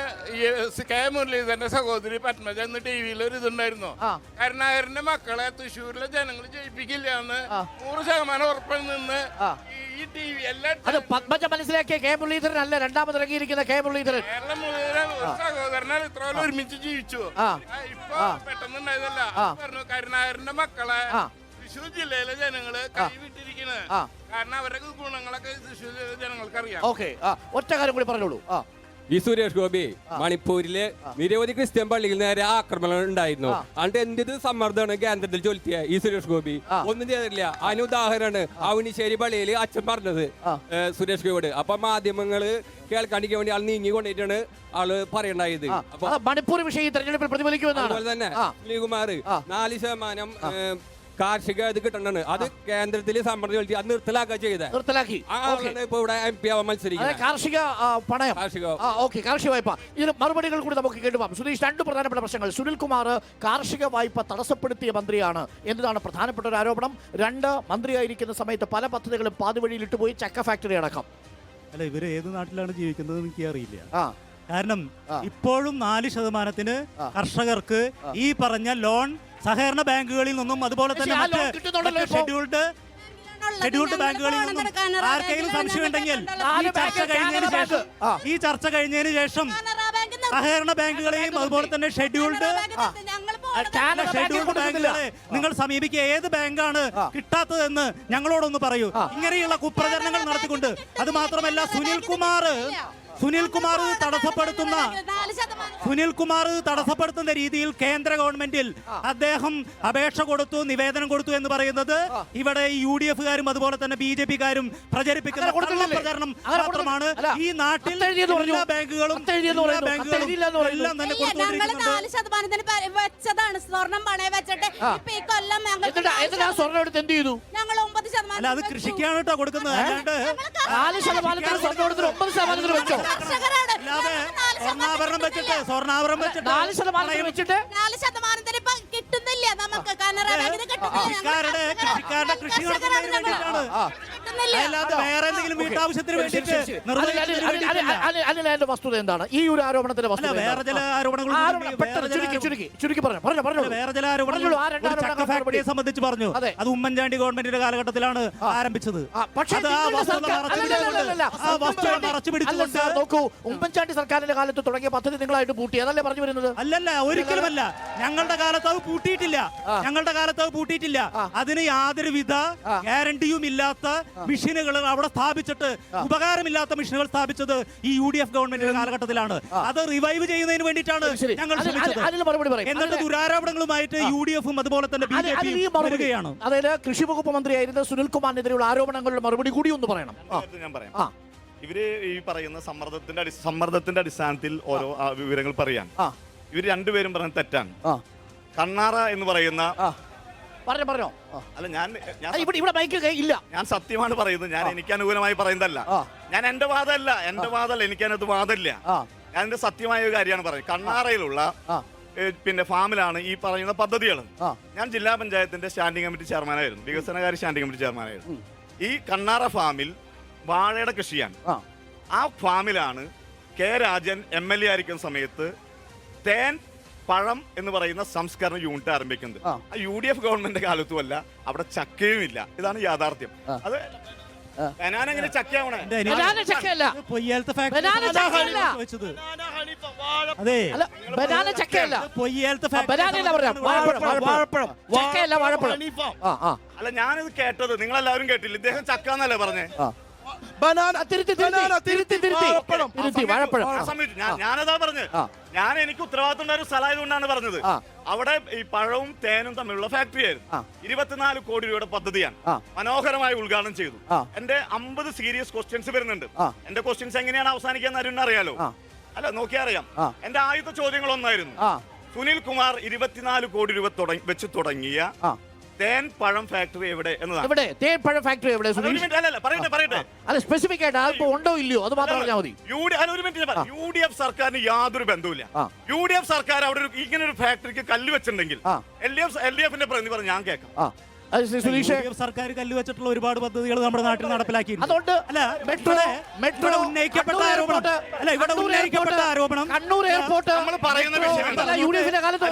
K മുരളീധരന്റെ സഹോദരി പത്മജ ഇന്ന് TV-യിൽ ഒരു ഇതുണ്ടായിരുന്നു. കരുണാകരന്റെ മക്കളെ തൃശ്ശൂരിലെ ജനങ്ങൾ ജയിപ്പിക്കില്ല എന്ന് 100% ഉറപ്പിൽ നിന്ന് ഈ TV അത് പത്മജ മനസ്സിലാക്കിയ K മുരളീധരൻ അല്ല, രണ്ടാമത് ഇറങ്ങിയിരിക്കുന്ന K മുരളീധരൻ. കേരള മുരളീധരൻ സഹോദരനാൽ ഇത്ര ഒരുമിച്ച് ജീവിച്ചു. ഇപ്പൊ പെട്ടെന്നുണ്ടായതല്ല. പറഞ്ഞു കരുണാകരന്റെ മക്കളെ തൃശ്ശൂർ ജില്ലയിലെ ജനങ്ങള് കൈവിട്ടിരിക്കുന്നത്. കാരണം അവരുടെ ഗുണങ്ങളൊക്കെ തൃശ്ശൂർ ജില്ലയിലെ ജനങ്ങൾക്ക് അറിയാം. ഒറ്റ കാര്യം കൂടി പറഞ്ഞോളൂ. ഈ സുരേഷ് ഗോപി മണിപ്പൂരിലെ നിരവധി ക്രിസ്ത്യൻ പള്ളിയിൽ നേരെ ആക്രമണം ഉണ്ടായിരുന്നു. അതുകൊണ്ട് എന്ത് സമ്മർദ്ദമാണ് കേന്ദ്രത്തിൽ ചൊലുത്തിയ ഈ സുരേഷ് ഗോപി ഒന്നും ചെയ്തിട്ടില്ല. അതിന് ഉദാഹരണമാണ് അവനിശ്ശേരി പള്ളിയിൽ അച്ഛൻ പറഞ്ഞത് സുരേഷ് ഗോപിയോട്. അപ്പൊ മാധ്യമങ്ങള് കേൾക്കാണ്ടിരിക്കാൻ വേണ്ടി ആൾ നീങ്ങി കൊണ്ടിട്ടാണ് ആള് പറയണ്ടായത്. അപ്പൊ മണിപ്പൂർ വിഷയം തെരഞ്ഞെടുപ്പിൽ പ്രതിഫലിക്കുമെന്നാണ്. അതുപോലെ തന്നെ സുനിൽകുമാർ 4% കാർഷിക ഇത് കിട്ടണ അത് കേന്ദ്രത്തിൽ സമ്മർദ്ദം ചെലുത്തി അത് നിർത്തലാക്കുക നിർത്തലാക്കി. ഇപ്പൊ ഇവിടെ MP ആവാൻ മത്സരിക്കുന്നത്. കാർഷിക പണയം, കാർഷിക വായ്പ. ഇതിന് മറുപടികൾ കൂടി നമുക്ക് കേട്ടുപോകാം. സുധീഷ്, 2 പ്രധാനപ്പെട്ട പ്രശ്നങ്ങൾ. സുനിൽകുമാർ കാർഷിക വായ്പ തടസ്സപ്പെടുത്തിയ മന്ത്രിയാണ് എന്നതാണ് പ്രധാനപ്പെട്ട ഒരു ആരോപണം. 2, മന്ത്രിയായിരിക്കുന്ന സമയത്ത് പല പദ്ധതികളും പാതിവഴിയിലിട്ട് പോയി, ചക്ക ഫാക്ടറി അടക്കം. അല്ല, ഇവര് ഏത് നാട്ടിലാണ് ജീവിക്കുന്നത് എനിക്ക് അറിയില്ല. കാരണം ഇപ്പോഴും 4% കർഷകർക്ക് ഈ പറഞ്ഞ ലോൺ സഹകരണ ബാങ്കുകളിൽ നിന്നും അതുപോലെ തന്നെ ഷെഡ്യൂൾഡ് ബാങ്കുകളിൽ നിന്നും ആർക്കെങ്കിലും സംശയം ഉണ്ടെങ്കിൽ ഈ ചർച്ച കഴിഞ്ഞതിന് ശേഷം സഹകരണ ബാങ്കുകളെയും അതുപോലെ തന്നെ ഷെഡ്യൂൾഡ് ബാങ്കുകളെ നിങ്ങൾ സമീപിക്കുക. ഏത് ബാങ്കാണ് കിട്ടാത്തതെന്ന് ഞങ്ങളോടൊന്ന് പറയൂ. ഇങ്ങനെയുള്ള കുപ്രചരണങ്ങൾ നടത്തിക്കൊണ്ട്, അത് മാത്രമല്ല സുനിൽകുമാർ തടസ്സപ്പെടുത്തുന്ന രീതിയിൽ കേന്ദ്ര ഗവൺമെന്റിൽ അദ്ദേഹം അപേക്ഷ കൊടുത്തു, നിവേദനം കൊടുത്തു എന്ന് പറയുന്നത് ഇവിടെ UDF-കാരും അതുപോലെ തന്നെ BJP-കാരും പ്രചരിപ്പിക്കുന്ന പ്രചരണം മാത്രമാണ്. ഈ നാട്ടിൽ എല്ലാ ബാങ്കുകളും എല്ലാം തന്നെ അല്ല, അത് കൃഷിക്കാണ് കേട്ടോ കൊടുക്കുന്നത്. സ്വർണ്ണാഭരണം വെച്ചിട്ട് 4% കിട്ടുന്നില്ല നമുക്ക്. കൃഷിക്കാരുടെ കൃഷി നടത്തുന്നതിന് വേണ്ടിയിട്ടാണ്. നടക്കുന്നില്ല. അല്ലാതെ വേറെ എന്തെങ്കിലും വീട്ടാവശ്യത്തിന് ശരി, വേണ്ടിയിട്ട് ശരി, ശരി. നിർവഹിക്കുന്നതിന് വേണ്ടിയിട്ടല്ല. അനിൽ അതിന്റെ വസ്തുത എന്താണ്? ഈ ഒരു ആരോപണത്തിന്റെ അല്ല, വസ്തുത വേറെ ചില ആരോപണങ്ങൾ ചുരുക്കി പറഞ്ഞു. വേറെ ചില ആരോപണങ്ങൾ പറഞ്ഞോളൂ, ആ രണ്ട് ഒരു ചക്ക ആരോപണങ്ങൾ ഫാക്ടറിയെ സംബന്ധിച്ച് പറഞ്ഞു. അതെ. അത് ഉമ്മൻചാണ്ടി ഗവൺമെന്റിന്റെ കാലഘട്ടത്തിലാണ് ആരംഭിച്ചത്. പക്ഷേ അത് ആ നിങ്ങളുടെ വസ്തുത സർക്കാർ- മറച്ചു അല്ലല്ലല്ലല്ല. പിടിച്ചുകൊണ്ട് ആ വസ്തുത മറച്ചു അല്ല പിടിച്ചുകൊണ്ട് സാർ, നോക്കൂ, ഉമ്മൻചാണ്ടി സർക്കാരിന്റെ കാലത്ത് തുടങ്ങിയ പദ്ധതി നിങ്ങളായിട്ട് പൂട്ടി, അതല്ലേ പറഞ്ഞു വരുന്നത്? അല്ലല്ല, ഒരിക്കലുമല്ല. ഞങ്ങളുടെ കാലത്ത് അത് പൂട്ടിയിട്ടില്ല. ഞങ്ങളുടെ കാലത്ത് അത് പൂട്ടിയിട്ടില്ല. അതിന് യാതൊരുവിധ ഗ്യാരണ്ടിയും ഇല്ലാത്ത മെഷീനുകൾ അവിടെ സ്ഥാപിച്ചിട്ട്, ഉപകാരമില്ലാത്ത മെഷീനുകൾ സ്ഥാപിച്ചത് ഈ UDF ഗവൺമെന്റിന്റെ കാലഘട്ടത്തിലാണ്. അത് റിവൈവ് ചെയ്യുന്നതിന് വേണ്ടിയിട്ടാണ് ശരി. ഞങ്ങൾ അതിൽ ശ്രമിച്ചത്. മറുപടി പറയും. എന്നിട്ട് ദുരാരോപണങ്ങളുമായിട്ട് UDFും അതുപോലെ തന്നെ അതിൽ ഈ BJPയും മറുപടി, വരികയാണ്. അതായത് കൃഷി വകുപ്പ് മന്ത്രിയായിരുന്ന സുനിൽകുമാറിനെതിരെയുള്ള ആരോപണങ്ങളുടെ മറുപടി കൂടി ഒന്ന് പറയണം. ഞാൻ പറയാം. ഇവര് ഈ പറയുന്ന സമ്മർദ്ദത്തിന്റെ അടിസ്ഥാനത്തിൽ ഓരോ വിവരങ്ങൾ പറയാൻ ഇവർ രണ്ടുപേരും പറഞ്ഞ തെറ്റാണ്. കണ്ണാറ എന്ന് പറയുന്ന പറഞ്ഞോ. അല്ല, ഞാൻ ഇവിടെ മൈക്ക് ഇല്ല. ഞാൻ സത്യമാണ് പറയുന്നത്. ഞാൻ എനിക്ക് അനുകൂലമായി പറയുന്നതല്ല. ഞാൻ എന്റെ വാദമല്ല, എനിക്കതിനകത്ത് വാദമില്ല. ഞാൻ എന്റെ സത്യമായ ഒരു കാര്യമാണ് പറയുന്നത്. കണ്ണാറയിലുള്ള പിന്നെ ഫാമിലാണ് ഈ പറയുന്ന പദ്ധതികൾ. ഞാൻ ജില്ലാ പഞ്ചായത്തിന്റെ സ്റ്റാൻഡിംഗ് കമ്മിറ്റി ചെയർമാനായിരുന്നു, വികസനകാര്യ സ്റ്റാൻഡിംഗ് കമ്മിറ്റി ചെയർമാനായിരുന്നു. ഈ കണ്ണാറ ഫാമിൽ വാഴയുടെ കൃഷിയാണ്. ആ ഫാമിലാണ് കെ രാജൻ MLA ആയിരിക്കുന്ന സമയത്ത് തേൻ പഴം എന്ന് പറയുന്ന സംസ്കരണ യൂണിറ്റ് ആരംഭിക്കുന്നത്. ആ UDF ഗവൺമെന്റ് കാലത്തുമല്ല, അവിടെ ചക്കയും ഇല്ല. ഇതാണ് യാഥാർത്ഥ്യം. അത് ബനാന ചക്കയാവണേ. ചക്കയല്ല, പൊയ്യാലത്തെ ബനാന ചക്കയല്ല. വെച്ചത്. അതെ, ബനാന ചക്കയല്ല, പൊയ്യാലത്തെ ബനാനയല്ല പറയാം, വാഴപ്പഴം. ചക്കയല്ല, വാഴപ്പഴം. അല്ല, ഞാനിത് കേട്ടത് നിങ്ങളെല്ലാവരും കേട്ടില്ല. ഇദ്ദേഹം ചക്ക എന്നല്ലേ പറഞ്ഞേ? ഞാനതാ പറഞ്ഞത്. ഞാൻ എനിക്ക് ഉത്തരവാദിത്തം ഉണ്ടായ ഒരു സ്ഥലമായതുകൊണ്ടാണ് പറഞ്ഞത്. അവിടെ ഈ പഴവും തേനും തമ്മിലുള്ള ഫാക്ടറി ആയിരുന്നു. 24 കോടി രൂപയുടെ പദ്ധതിയാണ്. മനോഹരമായി ഉദ്ഘാടനം ചെയ്തു. എന്റെ 50 സീരിയസ് ക്വസ്റ്റ്യൻസ് വരുന്നുണ്ട്. എന്റെ ക്വസ്റ്റ്യൻസ് എങ്ങനെയാണ് അവസാനിക്കാൻ അറിയാലോ? അല്ല, നോക്കിയാ അറിയാം. എന്റെ ആദ്യത്തെ ചോദ്യങ്ങൾ ഒന്നായിരുന്നു, സുനിൽ കുമാർ 24 കോടി രൂപ വെച്ച് തുടങ്ങിയ തേൻ പഴം ഫാക്ടറി എവിടെ എന്നതാണ്. തേൻ പഴം ഫാക്ടറി എവിടെ? പറയട്ടെ. അത് സ്പെസിഫിക് ആയിട്ട് അതിപ്പോ ഉണ്ടോ ഇല്ലയോ അത് മാത്രം പറഞ്ഞാൽ മതി. UDF സർക്കാരിന് യാതൊരു ബന്ധവുമില്ല. UDF സർക്കാർ അവിടെ ഇങ്ങനെ ഒരു ഫാക്ടറിക്ക് കല്ല് വെച്ചിട്ടുണ്ടെങ്കിൽ LDF-ന്റെ പ്രതിനിധി പറഞ്ഞു, ഞാൻ കേൾക്കാം. സർക്കാർ കല്ല് വെച്ചിട്ടുള്ള ഒരുപാട് പദ്ധതികൾ നമ്മുടെ നാട്ടിൽ നടപ്പിലാക്കി. അതുകൊണ്ട് ഇവിടെ ഉന്നയിക്കപ്പെട്ട ആരോപണം കണ്ണൂർ എയർപോർട്ട് നമ്മൾ പറയുന്ന വിഷയം UDF-ന്റെ കാലത്ത്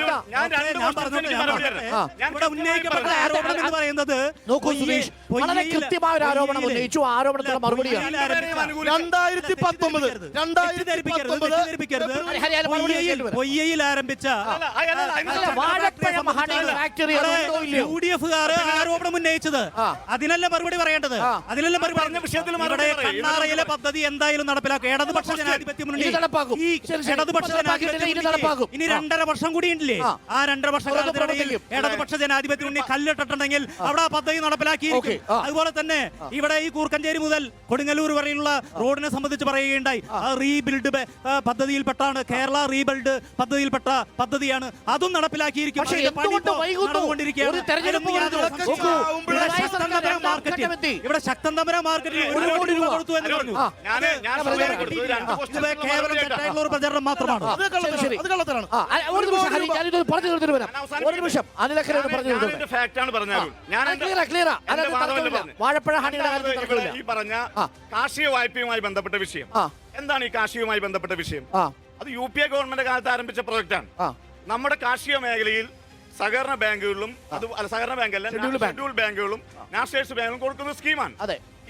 ഇവിടെ ഉന്നയിക്കപ്പെട്ട ആരോപണം എന്ന് പറയുന്നത്, നോക്കൂ സുരേഷ്, വളരെ കൃത്യമായ ഒരു ആരോപണം ഉന്നയിച്ചു. ആരോപണത്തിനുള്ള മറുപടിയാണ് 2019 പൊയ്യയിൽ ആരംഭിച്ച വാഴപ്പഴം ഫാക്ടറി UDF-കാർ ആരോപണം ഉന്നയിച്ചത്. അതിനല്ല മറുപടി പറയേണ്ടത്. അതിനല്ല പറഞ്ഞ വിഷയത്തിൽ കണ്ണാറയിലെ പദ്ധതി എന്തായാലും നടപ്പിലാക്കും. ഇടതുപക്ഷ ജനാധിപത്യ മുന്നണി ഇനി 2.5 വർഷം കൂടി ഉണ്ടല്ലേ? ആ 2.5 വർഷക്കാലത്തിനിടയിൽ ഇടതുപക്ഷ ജനാധിപത്യ മുന്നണി കല്ലിട്ടിട്ടുണ്ടെങ്കിൽ അവിടെ ആ പദ്ധതി നടപ്പിലാക്കിയിരിക്കും. അതുപോലെ തന്നെ ഇവിടെ ഈ കൂർക്കഞ്ചേരി മുതൽ കൊടുങ്ങല്ലൂർ വരെയുള്ള റോഡിനെ സംബന്ധിച്ച് പറയുകയുണ്ടായി. റീബിൽഡ് പദ്ധതിയിൽപ്പെട്ടാണ്, കേരള റീബിൽഡ് പദ്ധതിയിൽപ്പെട്ട പദ്ധതിയാണ്. അതും നടപ്പിലാക്കിയിരിക്കും. ഇവിടെ ശക്തൻ തമ്പുരാ മാർക്കറ്റിൽ 1 കോടി രൂപ കൊടുത്തു എന്ന് പറഞ്ഞു. കേവലം തെറ്റായിട്ടുള്ള ഒരു പ്രചരണം മാത്രമാണ്. ഈ പറഞ്ഞ കാർഷിക വായ്പയുമായി ബന്ധപ്പെട്ട വിഷയം എന്താണ്? ഈ കാർഷികവുമായി ബന്ധപ്പെട്ട വിഷയം അത് UPA ഗവൺമെന്റ് കാലത്ത് ആരംഭിച്ച പ്രോജക്റ്റാണ്. നമ്മുടെ കാർഷിക മേഖലയിൽ സഹകരണ ബാങ്കുകളിലും സഹകരണ ബാങ്കല്ല ഷെഡ്യൂൾ ബാങ്കുകളും നാഷണലൈസ്ഡ് ബാങ്കുകളും കൊടുക്കുന്ന സ്കീമാണ്.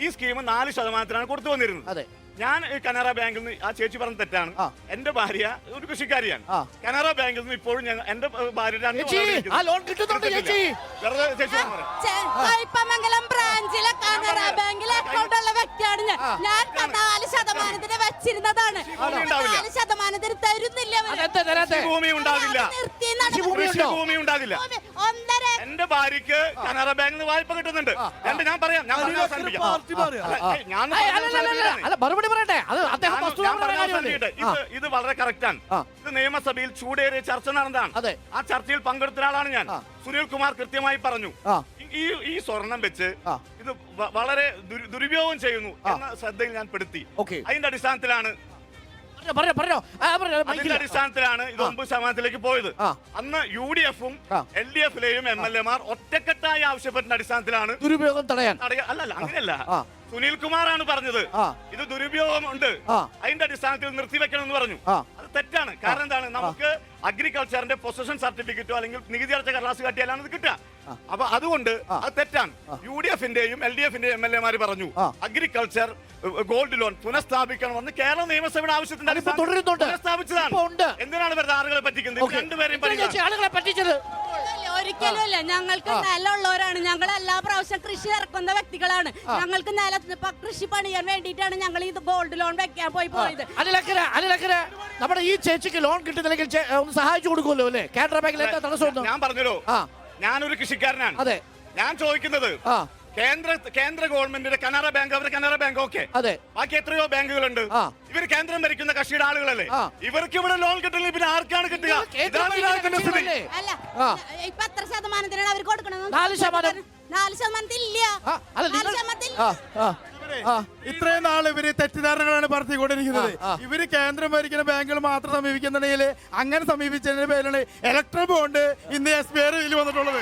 ഈ സ്കീം 4% കൊടുത്തു വന്നിരുന്നത്. ഞാൻ കനറ ബാങ്കിൽ നിന്ന്, ആ ചേച്ചി പറഞ്ഞ തെറ്റാണ്, എന്റെ ഭാര്യ ഒരു കൃഷിക്കാരിയാണ്. കനറ ബാങ്കിൽ നിന്ന് ഇപ്പോഴും എന്റെ ഭാര്യ കയ്പമംഗലം ബ്രാഞ്ചിലെ കനറ ബാങ്കിലെ അക്കൗണ്ട് ഉള്ള വ്യക്തിയാണ് ഞാൻ. 4% വെച്ചിരുന്നതാണ്. 4% തരുന്നില്ല. ഭൂമി ഉണ്ടാകില്ല. എന്റെ ഭാര്യക്ക് കനറ ബാങ്കിൽ നിന്ന് വായ്പ കിട്ടുന്നുണ്ട്. ഞാൻ പറയാം, ഇത് വളരെ കറക്റ്റാണ്. ഇത് നിയമസഭയിൽ ചൂടേറിയ ചർച്ച നടന്നതാണ്. ആ ചർച്ചയിൽ പങ്കെടുത്ത ഒരാളാണ് ഞാൻ. സുനിൽ കുമാർ കൃത്യമായി പറഞ്ഞു, ഈ സ്വർണം വെച്ച് ഇത് വളരെ ദുരുപയോഗം ചെയ്യുന്നു എന്ന ശ്രദ്ധയിൽ ഞാൻ പെടുത്തി. അതിന്റെ അടിസ്ഥാനത്തിലാണ് ഇത് 9% പോയത്. അന്ന് UDF-ഉം LDF-ലെയും MLA-മാർ ഒറ്റക്കെട്ടായി ആവശ്യപ്പെട്ട അടിസ്ഥാനത്തിലാണ് ദുരുപയോഗം തടയാൻ. അല്ലല്ല, അങ്ങനെയല്ല. സുനിൽകുമാറാണ് പറഞ്ഞത് ഇത് ദുരുപയോഗം ഉണ്ട്, അതിന്റെ അടിസ്ഥാനത്തിൽ നിർത്തിവെക്കണം എന്ന് പറഞ്ഞു. അത് തെറ്റാണ്. കാരണം എന്താണ്, നമുക്ക് അഗ്രികൾച്ചറിന്റെ പൊസഷൻ സർട്ടിഫിക്കറ്റോ അല്ലെങ്കിൽ നികുതി അടച്ച കടലാസ് കാട്ടിയാലാണ് ഇത് കിട്ടുക. അപ്പൊ അതുകൊണ്ട് അത് തെറ്റാണ്. UDF-ന്റെയും LDF-ന്റെയും MLA-മാര് പറഞ്ഞു അഗ്രികൾച്ചർ ഗോൾഡ് ലോൺ പുനഃസ്ഥാപിക്കണമെന്ന് കേരള നിയമസഭയുടെ ആവശ്യത്തിനാണ്. എന്തിനാണ് വെറുതെ ആളുകളെ പറ്റിക്കുന്നത്? രണ്ടുപേരെയും പറ്റിച്ചത് ഒരിക്കലും അല്ല. ഞങ്ങൾക്ക് നിലമുള്ളവരാണ്. ഞങ്ങൾ എല്ലാ പ്രാവശ്യം കൃഷി ഇറക്കുന്ന വ്യക്തികളാണ്. ഞങ്ങൾക്ക് കൃഷി പണിയാൻ വേണ്ടിയിട്ടാണ് ഞങ്ങൾ ഇത് ഗോൾഡ് ലോൺ വെക്കാൻ പോയത്. അനിലക്കര നമ്മുടെ ഈ ചേച്ചിക്ക് ലോൺ കിട്ടുന്നില്ലെങ്കിൽ ഒന്ന് സഹായിച്ചു കൊടുക്കുമല്ലോ അല്ലേ? കാനറ ബാങ്കിൽ എന്താ തടസ്സം? ഞാൻ പറഞ്ഞല്ലോ, ഞാനൊരു കൃഷിക്കാരനാണ്. അതെ, ഞാൻ ചോദിക്കുന്നത് കേന്ദ്ര ഗവൺമെന്റിന്റെ കനറ ബാങ്ക്, അവരുടെ കനറ ബാങ്ക് ഓക്കെ, ബാക്കി എത്രയോ ബാങ്കുകളുണ്ട്. ഇവർ കേന്ദ്രം ഭരിക്കുന്ന കക്ഷിയുടെ ആളുകളല്ലേ? ഇവർക്ക് ഇവിടെ ലോൺ കിട്ടില്ല, പിന്നെ ആർക്കാണ് കിട്ടുക? അല്ല, ഇപ്പൊ എത്ര ശതമാനത്തിനാണ് അവർ കൊടുക്കണത്? 4%. 4% ഇല്ല. 4% ഇത്രയും നാൾ ഇവര് തെറ്റിദ്ധാരണകളാണ് പറത്തിക്കൊണ്ടിരിക്കുന്നത്. ഇവര് കേന്ദ്രം ഭരിക്കുന്ന ബാങ്കുകൾ മാത്രം സമീപിക്കുന്നുണ്ടെങ്കിൽ അങ്ങനെ സമീപിച്ചതിന്റെ പേരാണ് ഇലക്ട്രൽ ബോണ്ട് ഇന്ന് SBI ഇതിൽ വന്നിട്ടുള്ളത്.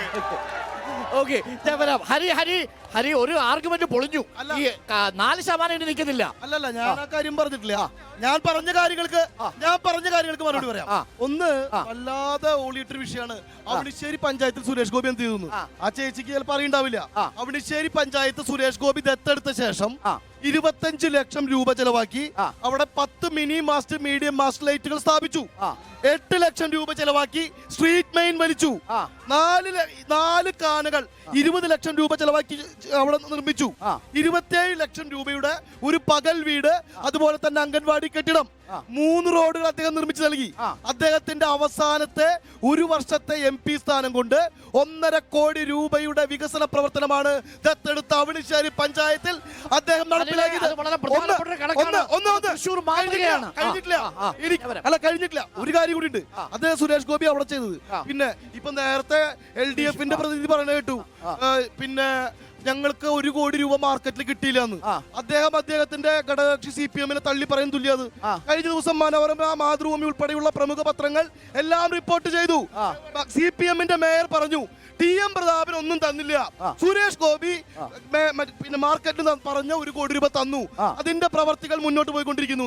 ഓക്കെ, ഹരി ഒരു ആർഗ്യുമെന്റ് പൊളിഞ്ഞു. 4% നിൽക്കുന്നില്ല. അല്ലല്ല, ഞാൻ ആ കാര്യം പറഞ്ഞിട്ടില്ല. ഞാൻ പറഞ്ഞ കാര്യങ്ങൾക്ക് മറുപടി പറയാം. ഒന്ന്, വല്ലാതെ ഓളിയിട്ടൊരു വിഷയമാണ് അവണിശ്ശേരി പഞ്ചായത്തിൽ സുരേഷ് ഗോപി എന്ത് ചെയ്തു. ആ ചേച്ചിക്ക് ചിലപ്പോൾ അറിയണ്ടാവില്ല. അവണിശ്ശേരി പഞ്ചായത്ത് സുരേഷ് ഗോപി ദത്തെടുത്ത ശേഷം 25 ലക്ഷം രൂപ ചെലവാക്കി അവിടെ 10 മിനി മാസ്റ്റ് മീഡിയം മാസ്റ്റ് ലൈറ്റുകൾ സ്ഥാപിച്ചു. 8 ലക്ഷം രൂപ ചെലവാക്കി സ്ട്രീറ്റ് മെയിൻ വലിച്ചു. 4 കാനുകൾ 20 ലക്ഷം രൂപ ചെലവാക്കി അവിടെ നിർമ്മിച്ചു. 27 ലക്ഷം രൂപയുടെ ഒരു പകൽ വീട്, അതുപോലെ തന്നെ അംഗൻവാടി കെട്ടിടം, 3 റോഡുകൾ അദ്ദേഹം നിർമ്മിച്ചു നൽകി. അദ്ദേഹത്തിന്റെ അവസാനത്തെ ഒരു വർഷത്തെ MP സ്ഥാനം കൊണ്ട് 1.5 കോടി രൂപയുടെ വികസന പ്രവർത്തനമാണ് ദത്തെടുത്ത അവണിശ്ശേരി പഞ്ചായത്തിൽ അദ്ദേഹം നടപ്പിലാക്കിയത്. കഴിഞ്ഞിട്ടില്ല. ഒരു കാര്യം കൂടി ഉണ്ട്, അദ്ദേഹം സുരേഷ് ഗോപി അവിടെ ചെയ്തത്. പിന്നെ ഇപ്പൊ നേരത്തെ LDF-ന്റെ പ്രതിനിധി പറയുന്നത് കേട്ടു, പിന്നെ ഞങ്ങൾക്ക് 1 കോടി രൂപ മാർക്കറ്റിൽ കിട്ടിയില്ല എന്ന്. അദ്ദേഹത്തിന്റെ ഘടകകക്ഷി CPM-നെ തള്ളി പറയും തുല്യത്. കഴിഞ്ഞ ദിവസം മനോരമ, മാതൃഭൂമി ഉൾപ്പെടെയുള്ള പ്രമുഖ പത്രങ്ങൾ എല്ലാം റിപ്പോർട്ട് ചെയ്തു. CPM-ന്റെ മേയർ പറഞ്ഞു TM പ്രതാപൻ ഒന്നും തന്നില്ല, സുരേഷ് ഗോപി പിന്നെ മാർക്കറ്റിൽ പറഞ്ഞ 1 കോടി രൂപ തന്നു, അതിന്റെ പ്രവർത്തികൾ മുന്നോട്ട് പോയിക്കൊണ്ടിരിക്കുന്നു.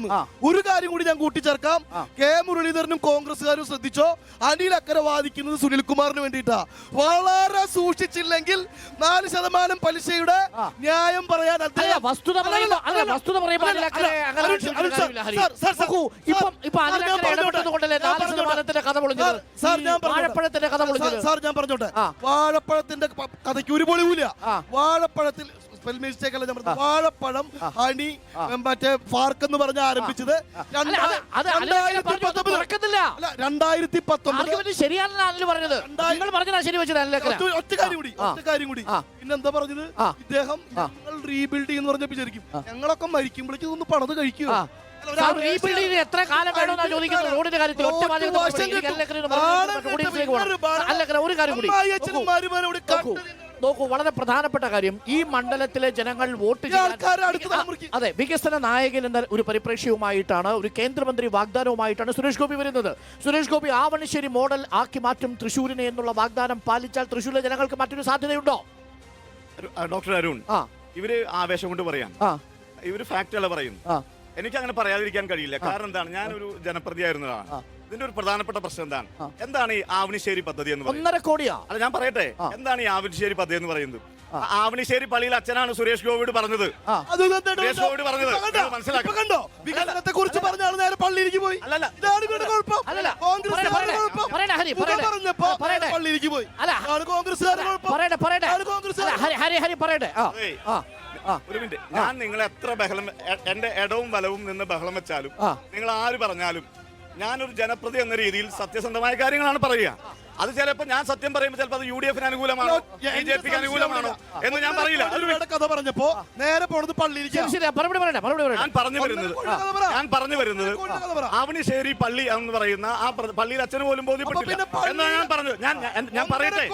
ഒരു കാര്യം കൂടി ഞാൻ കൂട്ടിച്ചേർക്കാം, K മുരളീധരനും കോൺഗ്രസ്സുകാരും ശ്രദ്ധിച്ചോ, അനിൽ അക്കര വാദിക്കുന്നത് സുനിൽകുമാറിന് വേണ്ടിയിട്ടാ. വളരെ സൂക്ഷിച്ചില്ലെങ്കിൽ 4% പലിശയുടെ ന്യായം പറയാൻ വസ്തുത ഞാൻ പറഞ്ഞോട്ടെ, വാഴപ്പഴത്തിന്റെ കഥയ്ക്ക് ഒരു പൊളിവില്ല. വാഴപ്പഴത്തിൽ മിസ്റ്റേക്ക് അല്ല, ഞാൻ വാഴപ്പഴം ഹണി മറ്റേ ഫാർക്ക് എന്ന് പറഞ്ഞ് ആരംഭിച്ചത് 2019. ശരിയാണെന്ന് പറഞ്ഞത്. ഒറ്റ കാര്യം കൂടി പിന്നെന്താ പറഞ്ഞത്, ഇദ്ദേഹം ഞങ്ങൾ റീബിൽഡ് എന്ന് പറഞ്ഞ വിചാരിക്കും ഞങ്ങളൊക്കെ മരിക്കുമ്പോഴേക്കും ഇതൊന്ന് പണത് കഴിക്കുക. എത്ര കാലം വേണമെന്നാണ് ചോദിക്കുന്നത്. റോഡിന്റെ കാര്യത്തിൽ ഒരു കാര്യം കൂടി നോക്കൂ, വളരെ പ്രധാനപ്പെട്ട കാര്യം, ഈ മണ്ഡലത്തിലെ ജനങ്ങൾ വോട്ട് അതെ വികസന നായകൻ എന്ന ഒരു പരിപ്രേക്ഷ്യവുമായിട്ടാണ്, ഒരു കേന്ദ്രമന്ത്രി വാഗ്ദാനവുമായിട്ടാണ് സുരേഷ് ഗോപി വരുന്നത്. സുരേഷ് ഗോപി ആവണിശ്ശേരി മോഡൽ ആക്കി മാറ്റും തൃശ്ശൂരിനെ എന്നുള്ള വാഗ്ദാനം പാലിച്ചാൽ തൃശ്ശൂരിലെ ജനങ്ങൾക്ക് മറ്റൊരു സാധ്യതയുണ്ടോ? ഡോക്ടർ അരുൺ, ഇവര് ആവേശം കൊണ്ട് പറയാം, ഇവര് ഫാക്ട് അല്ല പറയുന്നു. എനിക്ക് അങ്ങനെ പറയാതിരിക്കാൻ കഴിയില്ല. കാരണം എന്താണ്, ഞാനൊരു ജനപ്രതിയായിരുന്നതാണ്. ഇതിന്റെ ഒരു പ്രധാനപ്പെട്ട പ്രശ്നം എന്താണ് ഈ ആവണിശ്ശേരി പദ്ധതി എന്ന് പറയുന്നത്? 1.5 കോടിയാ. അല്ല, ഞാൻ പറയട്ടെ, എന്താണ് ഈ ആവണിശ്ശേരി പദ്ധതി എന്ന് പറയുന്നത്? ആവണിശ്ശേരി പള്ളിയിൽ അച്ഛനാണ് സുരേഷ് ഗോപിയോട് പറഞ്ഞത്. കണ്ടോ, വികസനത്തെ കുറിച്ച് പറഞ്ഞാൽ നേരെ പള്ളിയിലേക്ക് പോയി. ഒരു മിനിറ്റ്, ഞാൻ നിങ്ങളെ എത്ര ബഹളം, എന്റെ ഇടവും വലവും നിന്ന് ബഹളം വെച്ചാലും, നിങ്ങൾ ആര് പറഞ്ഞാലും, ഞാനൊരു ജനപ്രതി എന്ന രീതിയിൽ സത്യസന്ധമായ കാര്യങ്ങളാണ് പറയുക. അത് ചിലപ്പോൾ ഞാൻ സത്യം പറയുമ്പോൾ ചിലപ്പോൾ അത് UDF-ന് അനുകൂലമാണോ BJP-ക്ക് അനുകൂലമാണോ എന്ന് ഞാൻ പറയില്ല. കഥ പറഞ്ഞപ്പോ നേരെ പോണത് പള്ളിയിലേക്ക്. ഞാൻ പറഞ്ഞു വരുന്നത് ആവണിശ്ശേരി പള്ളി എന്ന് പറയുന്ന ആ പള്ളിയിൽ അച്ഛന് പോലും ബോധ്യപ്പെട്ടില്ല എന്നാണ് ഞാൻ പറഞ്ഞത്. ഞാൻ പറയട്ടെ,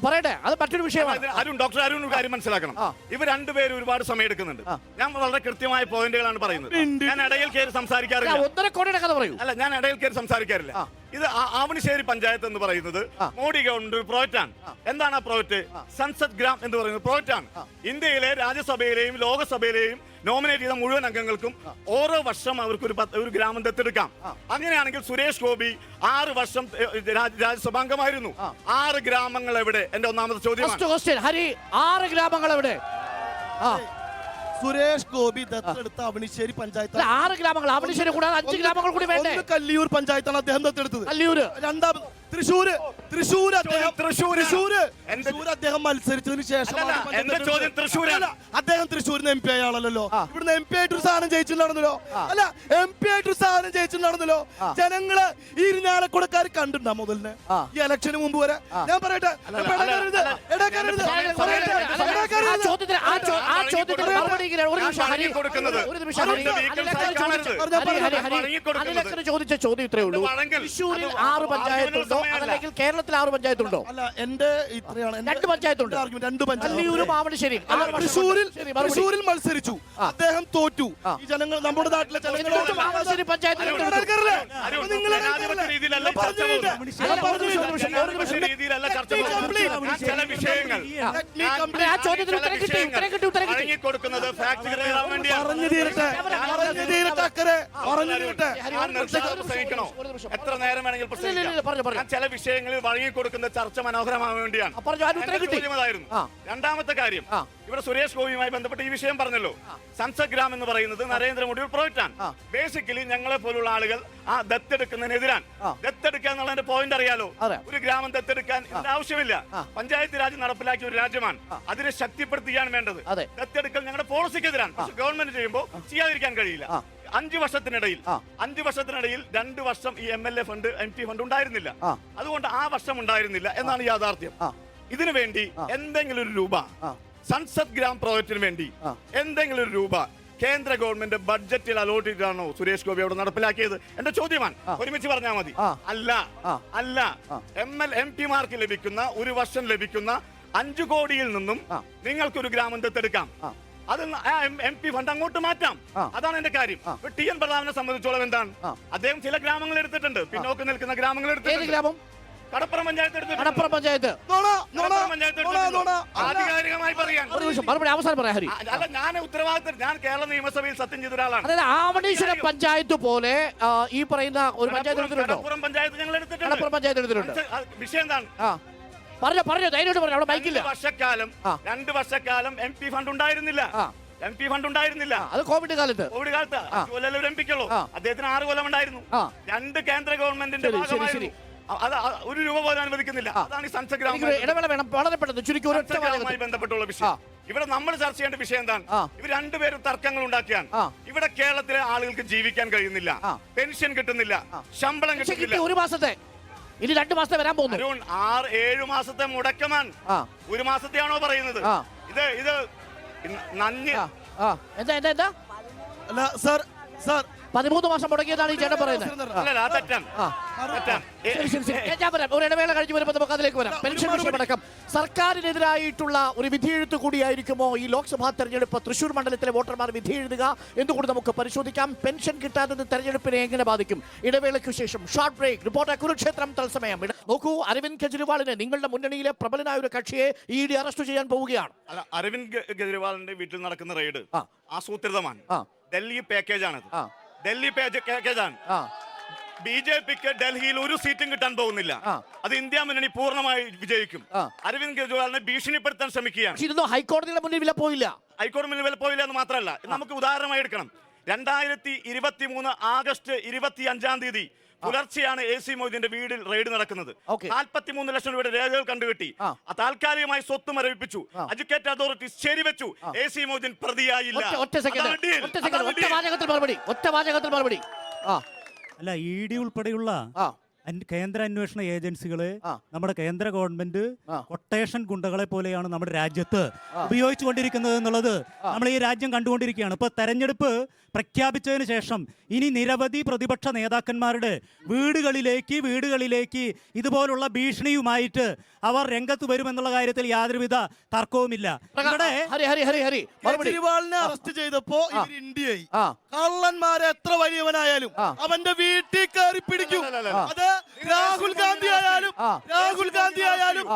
പറയട്ടെ, അത് മറ്റൊരു വിഷയമാണ്. ഡോക്ടർ അരുൺ ഒരു കാര്യം മനസ്സിലാക്കണം, ഇവർ രണ്ടുപേരും ഒരുപാട് സമയം എടുക്കുന്നുണ്ട്. ഞാൻ വളരെ കൃത്യമായ പോയിന്റുകളാണ് പറയുന്നത്. ഞാൻ ഇടയിൽ കയറി സംസാരിക്കാറില്ല. അല്ല, ഞാൻ ഇടയിൽ കയറി സംസാരിക്കാറില്ല. ഇത് ആവണിശ്ശേരി പഞ്ചായത്ത് എന്ന് പറയുന്നത് മോഡി ഗവൺമെന്റ് പ്രോജക്റ്റ് ആണ്. എന്താണ് ആ പ്രോജക്റ്റ്? സൻസദ് ഗ്രാം എന്ന് പറയുന്നത് പ്രോജക്റ്റ് ആണ്. ഇന്ത്യയിലെ രാജ്യസഭയിലെയും ലോകസഭയിലെയും നോമിനേറ്റ് ചെയ്ത മുഴുവൻ അംഗങ്ങൾക്കും ഓരോ വർഷം അവർക്ക് ഒരു ഗ്രാമം ദത്തെടുക്കാം. അങ്ങനെയാണെങ്കിൽ സുരേഷ് ഗോപി 6 വർഷം രാജ്യസഭാംഗമായിരുന്നു. 6 ഗ്രാമങ്ങൾ എവിടെ? എന്റെ ഒന്നാമത്തെ ചോദ്യം. ഹരി, 6 ഗ്രാമങ്ങൾ എവിടെ? സുരേഷ് ഗോപി ദത്തെടുത്ത അവണിശ്ശേരി പഞ്ചായത്ത് 6 ഗ്രാമങ്ങൾ, അവണിശ്ശേരി കൂടാതെ 5 ഗ്രാമങ്ങൾ കൂടി വേണ്ടേ? കല്ലിയൂർ പഞ്ചായത്താണ് അദ്ദേഹം ദത്തെടുത്തത്. കല്ലിയൂര്. രണ്ടാമത് തൃശ്ശൂര് അദ്ദേഹം മത്സരിച്ചതിന് ശേഷം അദ്ദേഹം തൃശ്ശൂരിന് MP ആയ ആളല്ലോ. ഇവിടുന്ന് MP ആയിട്ടൊരു സാധനം ജയിച്ചിട്ടുണ്ടായിരുന്നല്ലോ. അല്ല, MP ആയിട്ടൊരു സാധനം ജയിച്ചിട്ടുണ്ടായിരുന്നല്ലോ. ജനങ്ങള് ഈ ഇരിഞ്ഞാലക്കുടക്കാർ കണ്ടിട്ടുണ്ടാ മുതലിന് ഈ ഇലക്ഷന് മുമ്പ് വരെ. ഞാൻ പറയട്ടെ, ചോദിച്ച ചോദ്യം ഇത്രേ ഉള്ളൂ. തൃശ്ശൂരിൽ 6 പഞ്ചായത്തുണ്ടോ, അതല്ലെങ്കിൽ കേരളത്തിൽ 6 പഞ്ചായത്തുണ്ടോ? അല്ല, എന്റെ ഇത്രയാണ് 2 പഞ്ചായത്തുണ്ട്. 2 പഞ്ചായത്ത്. തൃശ്ശൂരിൽ മത്സരിച്ചു, അദ്ദേഹം തോറ്റു. ഈ ജനങ്ങൾ, നമ്മുടെ നാട്ടിലെ ജനങ്ങളോട് എത്ര നേരം വേണമെങ്കിൽ ചില വിഷയങ്ങളിൽ വഴങ്ങിക്കൊടുക്കുന്ന ചർച്ച മനോഹരമാകാൻ വേണ്ടിയാണ്. രണ്ടാമത്തെ കാര്യം, ഇവിടെ സുരേഷ് ഗോപിയുമായി ബന്ധപ്പെട്ട് ഈ വിഷയം പറഞ്ഞല്ലോ. സൻസദ് ഗ്രാം എന്ന് പറയുന്നത് നരേന്ദ്രമോദി ഒരു പ്രോജക്റ്റ് ആണ്. ബേസിക്കലി ഞങ്ങളെ പോലുള്ള ആളുകൾ ആ ദത്തെടുക്കുന്നതിനെതിരാണ്. ദത്തെടുക്കുക എന്നുള്ളതിന്റെ പോയിന്റ് അറിയാലോ. ഒരു ഗ്രാമം ദത്തെടുക്കാൻ ആവശ്യമില്ല. പഞ്ചായത്ത് രാജ് നടപ്പിലാക്കിയ ഒരു രാജ്യമാണ്. അതിനെ ശക്തിപ്പെടുത്തുകയാണ് വേണ്ടത്. ദത്തെടുക്കൽ ഞങ്ങളുടെ പോളിസിക്കെതിരാണ്. പക്ഷെ ഗവൺമെന്റ് ചെയ്യുമ്പോൾ ചെയ്യാതിരിക്കാൻ കഴിയില്ല. 5 വർഷത്തിനിടയിൽ 2 വർഷം ഈ MLA ഫണ്ട് MP ഫണ്ട് ഉണ്ടായിരുന്നില്ല. അതുകൊണ്ട് ആ വർഷം ഉണ്ടായിരുന്നില്ല എന്നാണ് യാഥാർത്ഥ്യം. ഇതിനു വേണ്ടി എന്തെങ്കിലും ഒരു രൂപ സൻസദ് ഗ്രാം പ്രോജക്റ്റിന് വേണ്ടി എന്തെങ്കിലും ഒരു രൂപ കേന്ദ്ര ഗവൺമെന്റ് ബഡ്ജറ്റിൽ അലോട്ട് ചെയ്താണോ സുരേഷ് ഗോപി അവിടെ നടപ്പിലാക്കിയത്? എന്റെ ചോദ്യമാണ്. ഒരുമിച്ച് പറഞ്ഞാൽ മതി. അല്ല, MP മാർക്ക് ലഭിക്കുന്ന ഒരു വർഷം ലഭിക്കുന്ന 5 കോടിയിൽ നിന്നും നിങ്ങൾക്കൊരു ഗ്രാമം ദത്തെടുക്കാം. അത് MP ഫണ്ട് അങ്ങോട്ട് മാറ്റാം. അതാണ് എന്റെ കാര്യം. TN പ്രതാപനെ സംബന്ധിച്ചോളം എന്താണ്? അദ്ദേഹം ചില ഗ്രാമങ്ങൾ എടുത്തിട്ടുണ്ട്, പിന്നോക്കം നിൽക്കുന്ന ഗ്രാമങ്ങൾ എടുത്തിട്ടുണ്ട്. കടപ്പുറം പഞ്ചായത്ത് ആധികാരികമായി പറയാൻ അല്ല, ഞാൻ ഉത്തരവാദിത്തം, ഞാൻ കേരള നിയമസഭയിൽ സത്യം ചെയ്ത ഒരാളാണ്. അതായത് ആവണീശ്വരം പഞ്ചായത്ത് പോലെ ഈ പറയുന്ന ഒരു പഞ്ചായത്ത് എടുത്തിട്ടുണ്ടോ? കടപ്പുറം പഞ്ചായത്ത് ഞങ്ങൾ എടുത്തിട്ടുണ്ട്. കടപ്പുറം പഞ്ചായത്ത് എടുത്തിട്ടുണ്ട്. വിഷയം എന്താണ്? പറഞ്ഞു ധൈര്യമായിട്ട് പറഞ്ഞു. അവിടെ ബൈക്കില്ല. 2 വർഷക്കാലം MP ഫണ്ട് ഉണ്ടായിരുന്നില്ല. അത് കോവിഡ് കാലത്ത് MP-ക്കുള്ളൂ. അദ്ദേഹത്തിന് 6 കൊല്ലം ഉണ്ടായിരുന്നു. 2 കേന്ദ്ര ഗവൺമെന്റിന്റെ ഭാഗമായിരുന്നു. അത് 1 രൂപ പോലും അനുവദിക്കുന്നില്ല. അതാണ് ഈ സൻസദ് ഗ്രാമവുമായി ബന്ധപ്പെട്ടുള്ള വിഷയം. ഇവിടെ നമ്മൾ ചർച്ച ചെയ്യേണ്ട വിഷയം എന്താണ്? ഇവർ 2 പേരും തർക്കങ്ങൾ ഉണ്ടാക്കിയാണ്. ഇവിടെ കേരളത്തിലെ ആളുകൾക്ക് ജീവിക്കാൻ കഴിയുന്നില്ല, പെൻഷൻ കിട്ടുന്നില്ല, ശമ്പളം കിട്ടുന്നില്ല. 1 മാസത്തെ, ഇനി 2 മാസത്തെ വരാൻ പോകുന്നു. 6-7 മാസത്തെ മുടക്കമാണ്. 1 മാസത്തെയാണോ പറയുന്നത്? ഇത് നന്ദി. എന്താ അല്ല സാർ, 13 മാസം മുടങ്ങിയതാണ് ഈ ചേട്ടൻ പറയുന്നത്. ഒരു ഇടവേള കഴിഞ്ഞ് വരുമ്പോൾ നമുക്ക് അതിലേക്ക് വരാം. പെൻഷൻ വിഷയമടക്കം സർക്കാരിനെതിരായിട്ടുള്ള ഒരു വിധിയെഴുത്ത് കൂടിയായിരിക്കുമോ ഈ ലോക്സഭാ തെരഞ്ഞെടുപ്പ്? തൃശൂർ മണ്ഡലത്തിലെ വോട്ടർമാർ വിധി എഴുതുക എന്നുകൂടി നമുക്ക് പരിശോധിക്കാം. പെൻഷൻ കിട്ടാത്തത് തെരഞ്ഞെടുപ്പിനെ എങ്ങനെ ബാധിക്കും? ഇടവേളയ്ക്കു ശേഷം ഷോർട്ട് ബ്രേക്ക്. റിപ്പോർട്ടർ കുരുക്ഷേത്രം തത്സമയം. നോക്കൂ, അരവിന്ദ് കെജ്രിവാളിനെ, നിങ്ങളുടെ മുന്നണിയിലെ പ്രബലനായ ഒരു കക്ഷിയെ ED അറസ്റ്റ് ചെയ്യാൻ പോവുകയാണ്. അല്ല, അരവിന്ദ് കെജ്രിവാളിന്റെ വീട്ടിൽ നടക്കുന്ന റെയ്ഡ് ആസൂത്രിതമാണ്. ഡൽഹി പാക്കേജാണത്. BJPക്ക് ഡൽഹിയിൽ 1 സീറ്റും കിട്ടാൻ പോകുന്നില്ല. അത് ഇന്ത്യ മുന്നണി പൂർണ്ണമായി വിജയിക്കും. അരവിന്ദ് കെജ്രിവാളിനെ ഭീഷണിപ്പെടുത്താൻ ശ്രമിക്കുകയാണ്. ഹൈക്കോടതിയുടെ മുന്നിൽ വില പോയില്ല. ഹൈക്കോടതി മുന്നിൽ വില പോയില്ല എന്ന് മാത്രമല്ല, നമുക്ക് ഉദാഹരണമായി എടുക്കണം. 2023 ആഗസ്റ്റ് 25-ാം തീയതി പുലർച്ചെയാണ് AC മൊയ്തീന്റെ വീടിൽ റെയ്ഡ് നടക്കുന്നത്. 43 ലക്ഷം രൂപയുടെ രേഖകൾ കണ്ടുകെട്ടി. താൽക്കാലികമായി സ്വത്ത് മരവിപ്പിച്ചു. എഡ്യൂക്കേറ്റ് അതോറിറ്റീസ് ശരിവെച്ചു. AC മൊയ്തീൻ പ്രതിയായില്ല. ഒറ്റ വാചകത്തിൽ മറുപടി. അല്ല, ED ഉൾപ്പെടെയുള്ള കേന്ദ്ര അന്വേഷണ ഏജൻസികള് നമ്മുടെ കേന്ദ്ര ഗവൺമെന്റ് കൊട്ടേഷൻ ഗുണ്ടകളെ പോലെയാണ് നമ്മുടെ രാജ്യത്ത് ഉപയോഗിച്ചുകൊണ്ടിരിക്കുന്നത് എന്നുള്ളത് നമ്മൾ ഈ രാജ്യം കണ്ടുകൊണ്ടിരിക്കുകയാണ്. ഇപ്പൊ തെരഞ്ഞെടുപ്പ് പ്രഖ്യാപിച്ചതിന് ശേഷം ഇനി നിരവധി പ്രതിപക്ഷ നേതാക്കന്മാരുടെ വീടുകളിലേക്ക് ഇതുപോലുള്ള ഭീഷണിയുമായിട്ട് അവർ രംഗത്ത് വരുമെന്നുള്ള കാര്യത്തിൽ യാതൊരുവിധ തർക്കവുമില്ല. കെജ്രിവാളിനെ അറസ്റ്റ് ചെയ്തപ്പോ ഇന്ത്യയായി കള്ളന്മാരെ എത്ര വലിയവനായാലും അവന്റെ വീട്ടിൽ കയറി പിടിക്കും. അത് രാഹുൽ ഗാന്ധി ആയാലും രാഹുൽ ഗാന്ധി ആയാലും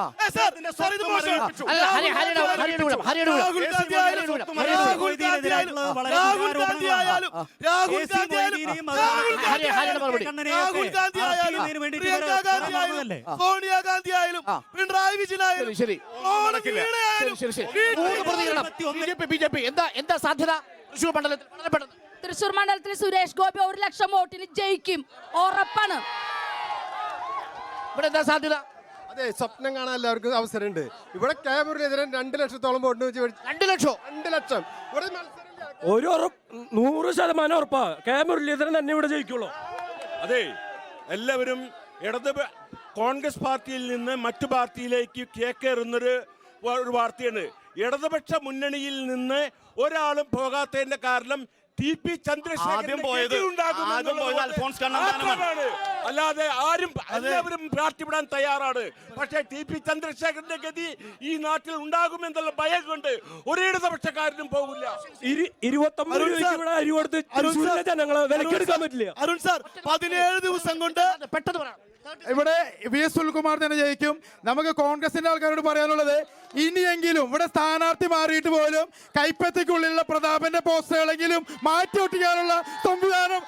സോണിയാ ഗാന്ധി ആയാലും പിണറായി വിജയനായാലും ശരി ബി.ജെ.പി. എന്താ സാധ്യത തൃശ്ശൂർ മണ്ഡലത്തിൽ? വളരെ പെട്ടെന്ന്. തൃശൂർ മണ്ഡലത്തിൽ സുരേഷ് ഗോപി 1,00,000 വോട്ടിന് ജയിക്കും, ഉറപ്പാണ്. ഇവിടെ എന്താ സാധ്യത? അതെ, സ്വപ്നം കാണാൻ എല്ലാവർക്കും അവസരമുണ്ട്. ഇവിടെ കെ മുരളീധരൻ 2 ലക്ഷത്തോളം വോട്ടിന് വെച്ച് 2 ലക്ഷം. 2 ലക്ഷം ഇവിടെ മത്സരം 100% ഉറപ്പാ കെ മുരളീധരൻ തന്നെ ഇവിടെ ജയിക്കുള്ളൂ. അതെ, എല്ലാവരും കോൺഗ്രസ് പാർട്ടിയിൽ നിന്ന് മറ്റു പാർട്ടിയിലേക്ക് കേക്കേറുന്നൊരു വാർത്തയാണ്. ഇടതുപക്ഷ മുന്നണിയിൽ നിന്ന് ഒരാളും പോകാത്തതിന്റെ കാരണം ടി.പി. ചന്ദ്രശേഖരൻ പോയത് അല്ലാതെ എല്ലാവരും പാർട്ടി വിടാൻ തയ്യാറാണ്. പക്ഷേ ടി.പി. ചന്ദ്രശേഖരന്റെ ഗതി ഈ നാട്ടിൽ ഉണ്ടാകുമെന്നുള്ള ഭയം കൊണ്ട് ഒരു ഇടതുപക്ഷക്കാരനും പോകില്ല. 29 രൂപയ്ക്ക് അരി കൊടുത്ത് ജനങ്ങളെ വിലക്കെടുക്കാൻ പറ്റില്ല. അരുൺ സാർ 17 ദിവസം കൊണ്ട് പെട്ടെന്ന് പറയാം. ഇവിടെ വി.എസ്. സുനിൽകുമാർ തന്നെ ജയിക്കും. നമുക്ക് കോൺഗ്രസിന്റെ ആൾക്കാരോട് പറയാനുള്ളത്, ഇനിയെങ്കിലും ഇവിടെ സ്ഥാനാർത്ഥി മാറിയിട്ട് പോലും കൈപ്പത്തിക്കുള്ളിലുള്ള പ്രതാപന്റെ പോസ്റ്ററുകളെങ്കിലും മാറ്റി ഒട്ടിക്കാനുള്ള സംവിധാനം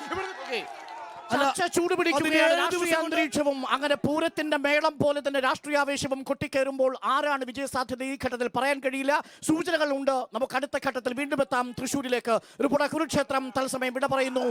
ചർച്ച ചൂടുപിടിക്കുകയാണ്. രാഷ്ട്രീയ അന്തരീക്ഷവും അങ്ങനെ പൂരത്തിന്റെ മേളം പോലെ തന്നെ രാഷ്ട്രീയാവേശവും കൊട്ടിക്കയറുമ്പോൾ ആരാണ് വിജയസാധ്യത ഈ ഘട്ടത്തിൽ പറയാൻ കഴിയില്ല. സൂചനകൾ ഉണ്ട്. നമുക്ക് അടുത്ത ഘട്ടത്തിൽ വീണ്ടും എത്താം തൃശ്ശൂരിലേക്ക്. റിപ്പോർട്ടർ കുരുക്ഷേത്രം തത്സമയം വിട പറയുന്നു.